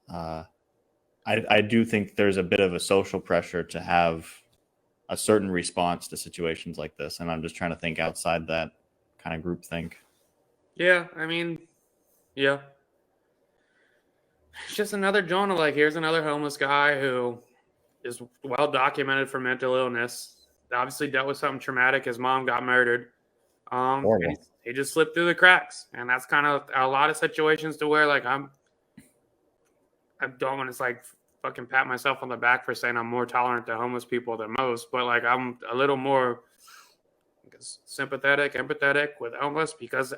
I do think there's a bit of a social pressure to have a certain response to situations like this, and I'm just trying to think outside that kind of group think. Yeah, I mean, yeah, it's just another Jonah. Like, here's another homeless guy who is well documented for mental illness. Obviously dealt with something traumatic. His mom got murdered. And he just slipped through the cracks. And that's kind of a lot of situations to where like I don't want to like fucking pat myself on the back for saying I'm more tolerant to homeless people than most, but like I'm a little more sympathetic, empathetic with homeless because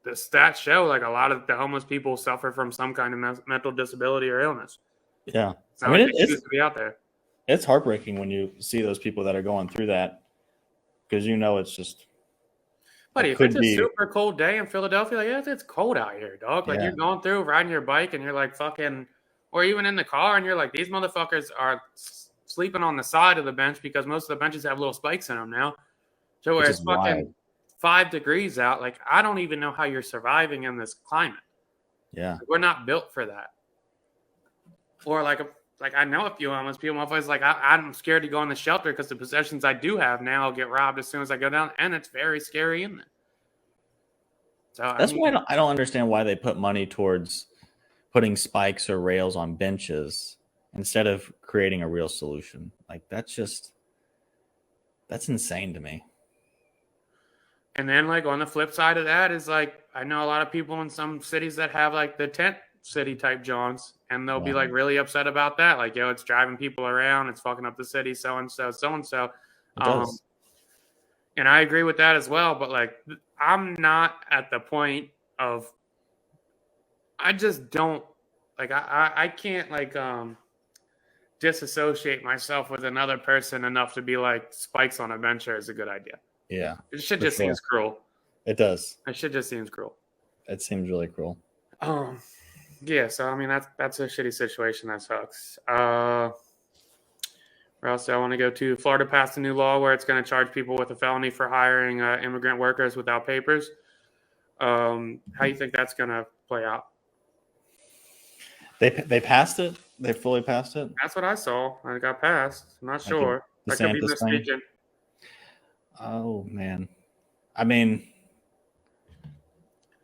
the stats show like a lot of the homeless people suffer from some kind of mental disability or illness. Yeah. It's not like it used to be out there. It's heartbreaking when you see those people that are going through that because it's just. Buddy, if it's a super cold day in Philadelphia, like it's cold out here, dog. Like you're going through riding your bike and you're like fucking, or even in the car and you're like, these motherfuckers are sleeping on the side of the bench because most of the benches have little spikes in them now. So where it's fucking 5 degrees out, like I don't even know how you're surviving in this climate. Yeah, like, we're not built for that. Or like I know a few homeless people. Motherfuckers like I'm scared to go in the shelter because the possessions I do have now I'll get robbed as soon as I go down, and it's very scary in there. So That's why I don't understand why they put money towards putting spikes or rails on benches instead of creating a real solution. Like that's insane to me. And then like on the flip side of that is like I know a lot of people in some cities that have like the tent city type Johns, and they'll be like really upset about that. Like, yo, it's driving people around, it's fucking up the city, so and so, so and so. It does. And I agree with that as well. But like, I'm not at the point of. I just don't like. I can't like disassociate myself with another person enough to be like spikes on a venture is a good idea. Yeah. It shit just seems cruel. It does. It shit just seems cruel. It seems really cruel. Yeah, so I mean that's a shitty situation. That sucks. Where else do I want to go to? Florida passed a new law where it's going to charge people with a felony for hiring immigrant workers without papers. How do you think that's going to play out? They passed it. They fully passed it. That's what I saw. It got passed. I'm not sure. I could be misspeaking. Oh man, I mean,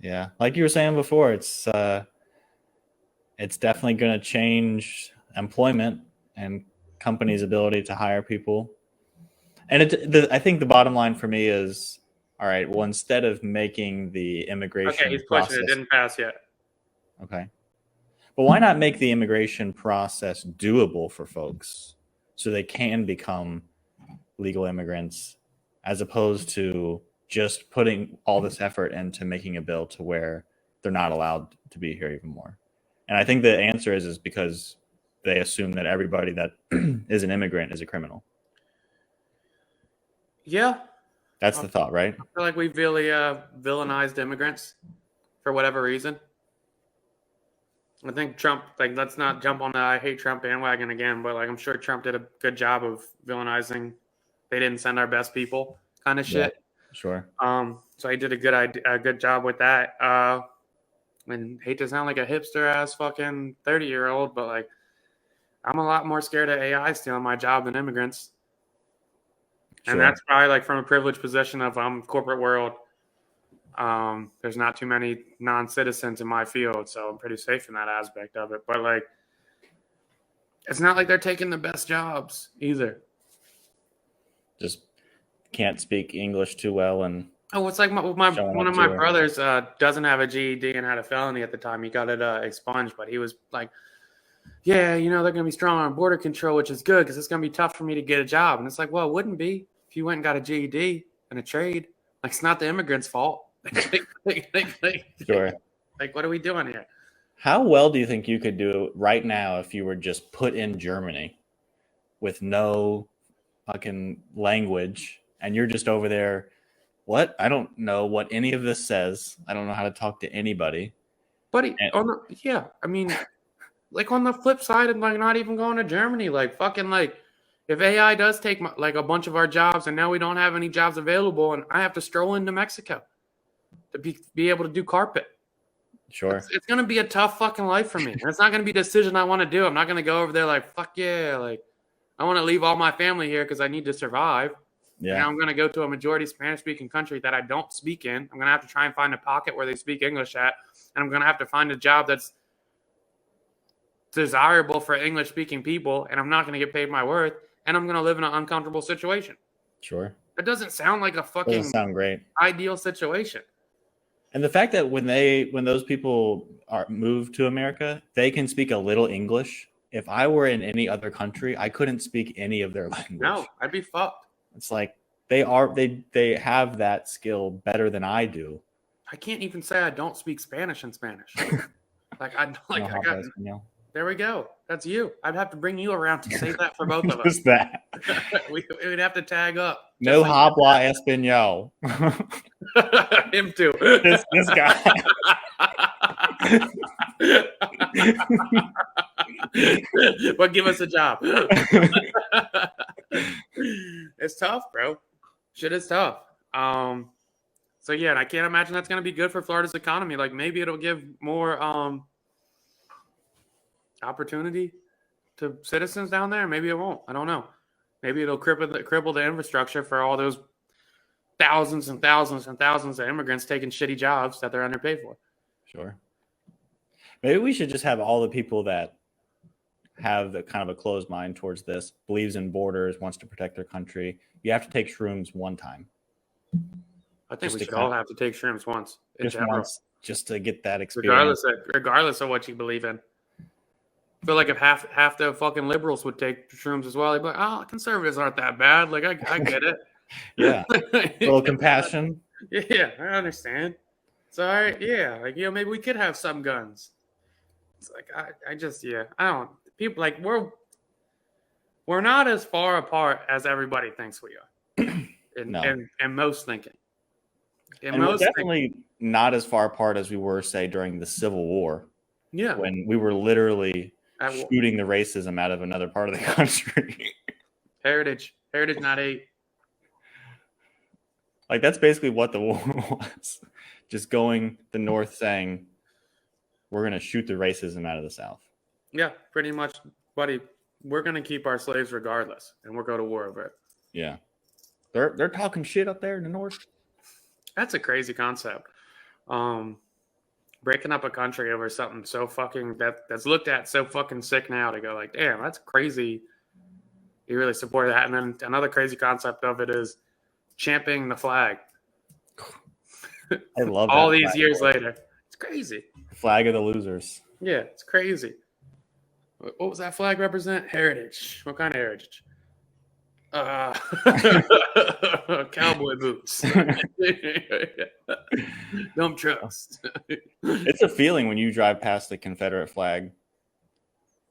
yeah, like you were saying before, it's definitely going to change employment and companies' ability to hire people. And I think the bottom line for me is, all right, well, instead of making the immigration he's pushing it. Didn't pass yet. Okay. But why not make the immigration process doable for folks so they can become legal immigrants as opposed to just putting all this effort into making a bill to where they're not allowed to be here even more? And I think the answer is because they assume that everybody that is an immigrant is a criminal. Yeah. That's the thought, right? I feel like we really villainized immigrants for whatever reason. I think Trump, like, let's not jump on the I hate Trump bandwagon again, but like, I'm sure Trump did a good job of villainizing. They didn't send our best people, kind of shit. Yeah, sure. So he did a good job with that. And hate to sound like a hipster ass fucking 30-year-old, but like, I'm a lot more scared of AI stealing my job than immigrants. Sure. And that's probably like from a privileged position of corporate world. There's not too many non-citizens in my field, so I'm pretty safe in that aspect of it. But like, it's not like they're taking the best jobs either. Just can't speak English too well, and it's like one of my brothers doesn't have a GED and had a felony at the time. He got it expunged, but he was like, "Yeah, you know they're gonna be strong on border control, which is good because it's gonna be tough for me to get a job." And it's like, well, it wouldn't be if you went and got a GED and a trade. Like, it's not the immigrants' fault. Sure. Like, what are we doing here? How well do you think you could do right now if you were just put in Germany with no fucking language and you're just over there? What? I don't know what any of this says. I don't know how to talk to anybody. But I mean, like on the flip side of like not even going to Germany, like fucking like if AI does take like a bunch of our jobs and now we don't have any jobs available and I have to stroll into Mexico to be able to do carpet. Sure. It's going to be a tough fucking life for me. And it's not going to be a decision I want to do. I'm not going to go over there like, fuck yeah. Like, I want to leave all my family here because I need to survive. Yeah. And I'm going to go to a majority Spanish-speaking country that I don't speak in. I'm going to have to try and find a pocket where they speak English at. And I'm going to have to find a job that's desirable for English-speaking people. And I'm not going to get paid my worth. And I'm going to live in an uncomfortable situation. Sure. It doesn't sound like a fucking great ideal situation. And the fact that when those people are moved to America, they can speak a little English. If I were in any other country, I couldn't speak any of their language. No, I'd be fucked. It's like they have that skill better than I do. I can't even say I don't speak Spanish in Spanish. There we go. That's you. I'd have to bring you around to say that for both of us. Just that. We'd have to tag up. No habla español. Him too. This guy. But give us a job. It's tough, bro. Shit is tough. So yeah, and I can't imagine that's going to be good for Florida's economy. Like maybe it'll give more opportunity to citizens down there. Maybe it won't. I don't know. Maybe it'll cripple the infrastructure for all those thousands and thousands and thousands of immigrants taking shitty jobs that they're underpaid for. Sure. Maybe we should just have all the people that have the kind of a closed mind towards this, believes in borders, wants to protect their country. You have to take shrooms one time. I think we should all have to take shrooms once. Just to get that experience. Regardless of what you believe in. I feel like if half the fucking liberals would take shrooms as well, they'd be like, oh, conservatives aren't that bad. Like, I get it. Yeah. A little compassion. Yeah, I understand. It's all right. Yeah. Like, maybe we could have some guns. It's like, I don't, people like, we're not as far apart as everybody thinks we are. In most thinking. We're definitely not as far apart as we were, say, during the Civil War. Yeah. When we were literally shooting the racism out of another part of the country. Heritage, not hate. Like, that's basically what the war was. Just going the North saying, we're going to shoot the racism out of the South. Yeah, pretty much, buddy. We're going to keep our slaves regardless, and we'll go to war over it. Yeah. They're talking shit up there in the North. That's a crazy concept. Breaking up a country over something so fucking that's looked at so fucking sick now to go like, damn, that's crazy. You really support that. And then another crazy concept of it is championing the flag. I love all these years later. It's crazy. Flag of the losers. Yeah, it's crazy. What was that flag represent? Heritage. What kind of heritage? Cowboy boots. Dump trucks. It's a feeling when you drive past the Confederate flag.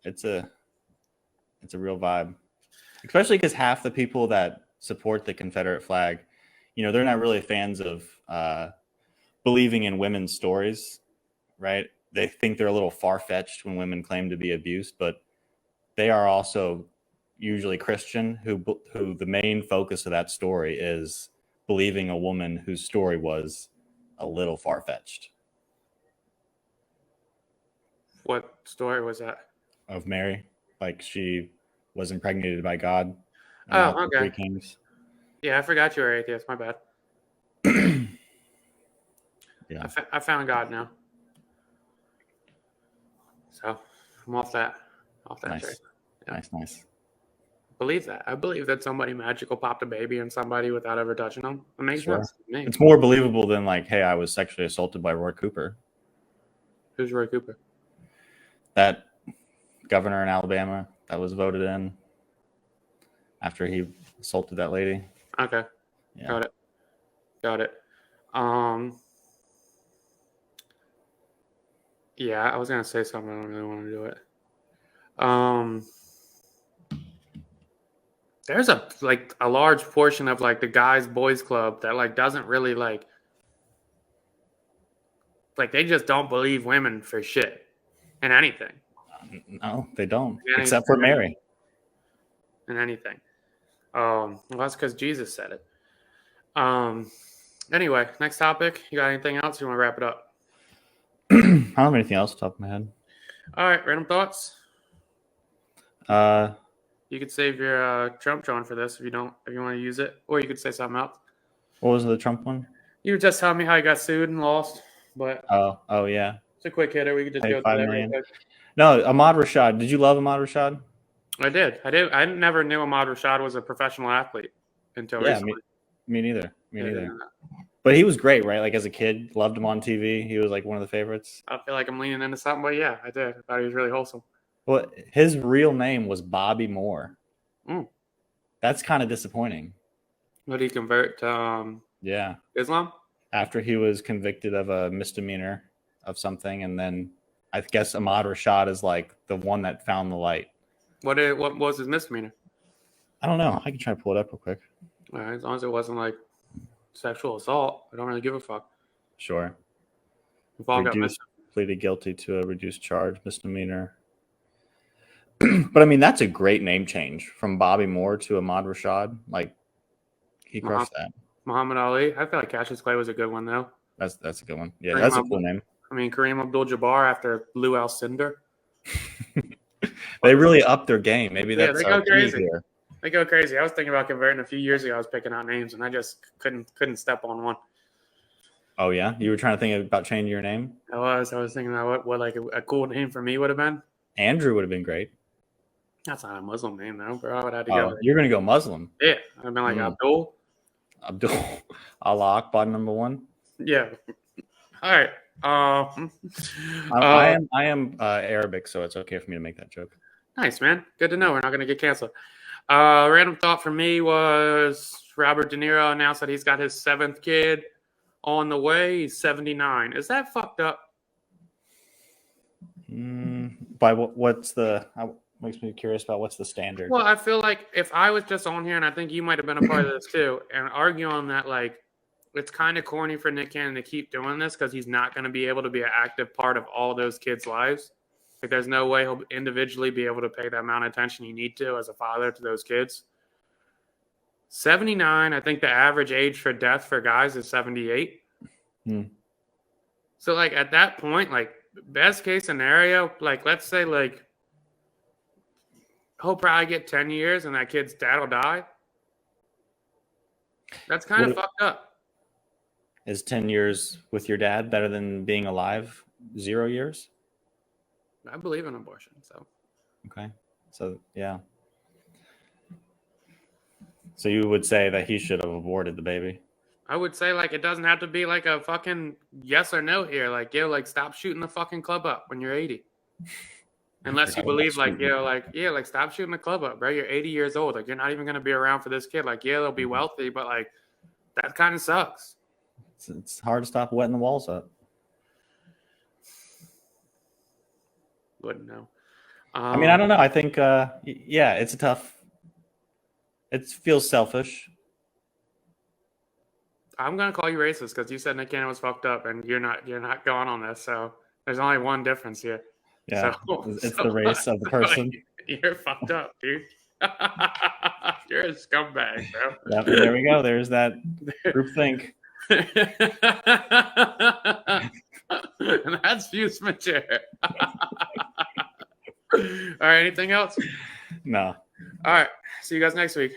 It's a real vibe, especially because half the people that support the Confederate flag, they're not really fans of believing in women's stories, right? They think they're a little far-fetched when women claim to be abused, but they are also usually Christian, who the main focus of that story is believing a woman whose story was a little far-fetched. What story was that? Of Mary, like she was impregnated by God. Oh, okay. 3 kings. Yeah, I forgot you were atheist. My bad. Yeah, I found God now, so I'm off that. Nice. Train. Yeah. Nice. Believe that. I believe that somebody magical popped a baby in somebody without ever touching them. It makes sense to me. It's more believable than like, hey, I was sexually assaulted by Roy Cooper. Who's Roy Cooper? That governor in Alabama that was voted in after he assaulted that lady. Okay. Yeah. Got it. Yeah, I was gonna say something. I don't really want to do it. There's a large portion of like the guys boys club that like doesn't really like they just don't believe women for shit in anything. No, they don't. Except for Mary. In anything. Well, that's because Jesus said it. Anyway, next topic. You got anything else? You want to wrap it up? I don't have anything else off the top of my head. All right, random thoughts. You could save your Trump drone for this if you want to use it, or you could say something else. What was the Trump one? You were just telling me how he got sued and lost, but oh yeah, it's a quick hitter. We could just go through that real quick. No, Ahmad Rashad. Did you love Ahmad Rashad? I did. I never knew Ahmad Rashad was a professional athlete until recently. Me neither. But he was great, right? Like as a kid, loved him on TV. He was like one of the favorites. I feel like I'm leaning into something, but yeah, I did. I thought he was really wholesome. Well, his real name was Bobby Moore. Mm. That's kind of disappointing. Would he convert to Islam? After he was convicted of a misdemeanor of something, and then I guess Ahmad Rashad is like the one that found the light. What was his misdemeanor? I don't know. I can try to pull it up real quick. All right, as long as it wasn't like sexual assault, I don't really give a fuck. Sure. Pleaded guilty to a reduced charge misdemeanor. But I mean, that's a great name change from Bobby Moore to Ahmad Rashad. Like, he crushed that. Muhammad Ali. I feel like Cassius Clay was a good one though. That's a good one. Yeah, that's a cool name. I mean, Kareem Abdul-Jabbar after Lou Alcindor. They really upped their game. Maybe that's they go crazy. They go crazy. I was thinking about converting a few years ago. I was picking out names, and I just couldn't step on one. Oh yeah, you were trying to think about changing your name. I was thinking about what like a cool name for me would have been. Andrew would have been great. That's not a Muslim name though, bro. I would have to Oh, go. you're gonna go Muslim. Yeah, I've been like Abdul. Allah Akbar #1. Yeah. All right. I am Arabic, so it's okay for me to make that joke. Nice, man. Good to know. We're not going to get canceled. Random thought for me was Robert De Niro announced that he's got his 7th kid on the way. He's 79. Is that fucked up? By what's the? Makes me curious about what's the standard. Well, I feel like if I was just on here, and I think you might have been a part of this too, and arguing that like it's kind of corny for Nick Cannon to keep doing this because he's not going to be able to be an active part of all those kids' lives. Like, there's no way he'll individually be able to pay the amount of attention you need to as a father to those kids. 79, I think the average age for death for guys is 78. So, like, at that point, like, best case scenario, like, let's say, like, he'll probably get 10 years and that kid's dad will die. That's kind of fucked up. Is 10 years with your dad better than being alive 0 years? I believe in abortion, so. Okay. So, yeah. So you would say that he should have aborted the baby? I would say, like, it doesn't have to be, like, a fucking yes or no here. Like, yo, like, stop shooting the fucking club up when you're 80. Unless you believe, like, yo, like, yeah, like, stop shooting the club up, bro. You're 80 years old. Like, you're not even going to be around for this kid. Like, yeah, they'll be wealthy, but, like, that kind of sucks. It's hard to stop wetting the walls up. Wouldn't know. I mean, I don't know. I think, yeah, it's a tough. It feels selfish. I'm gonna call you racist because you said Nick Cannon was fucked up, and you're not going on this. So there's only one difference here. Yeah, it's the race of the person. You're fucked up, dude. You're a scumbag, bro. Yeah, there we go. There's that groupthink. And that's Fuse Mature. All right, anything else? No. All right. See you guys next week.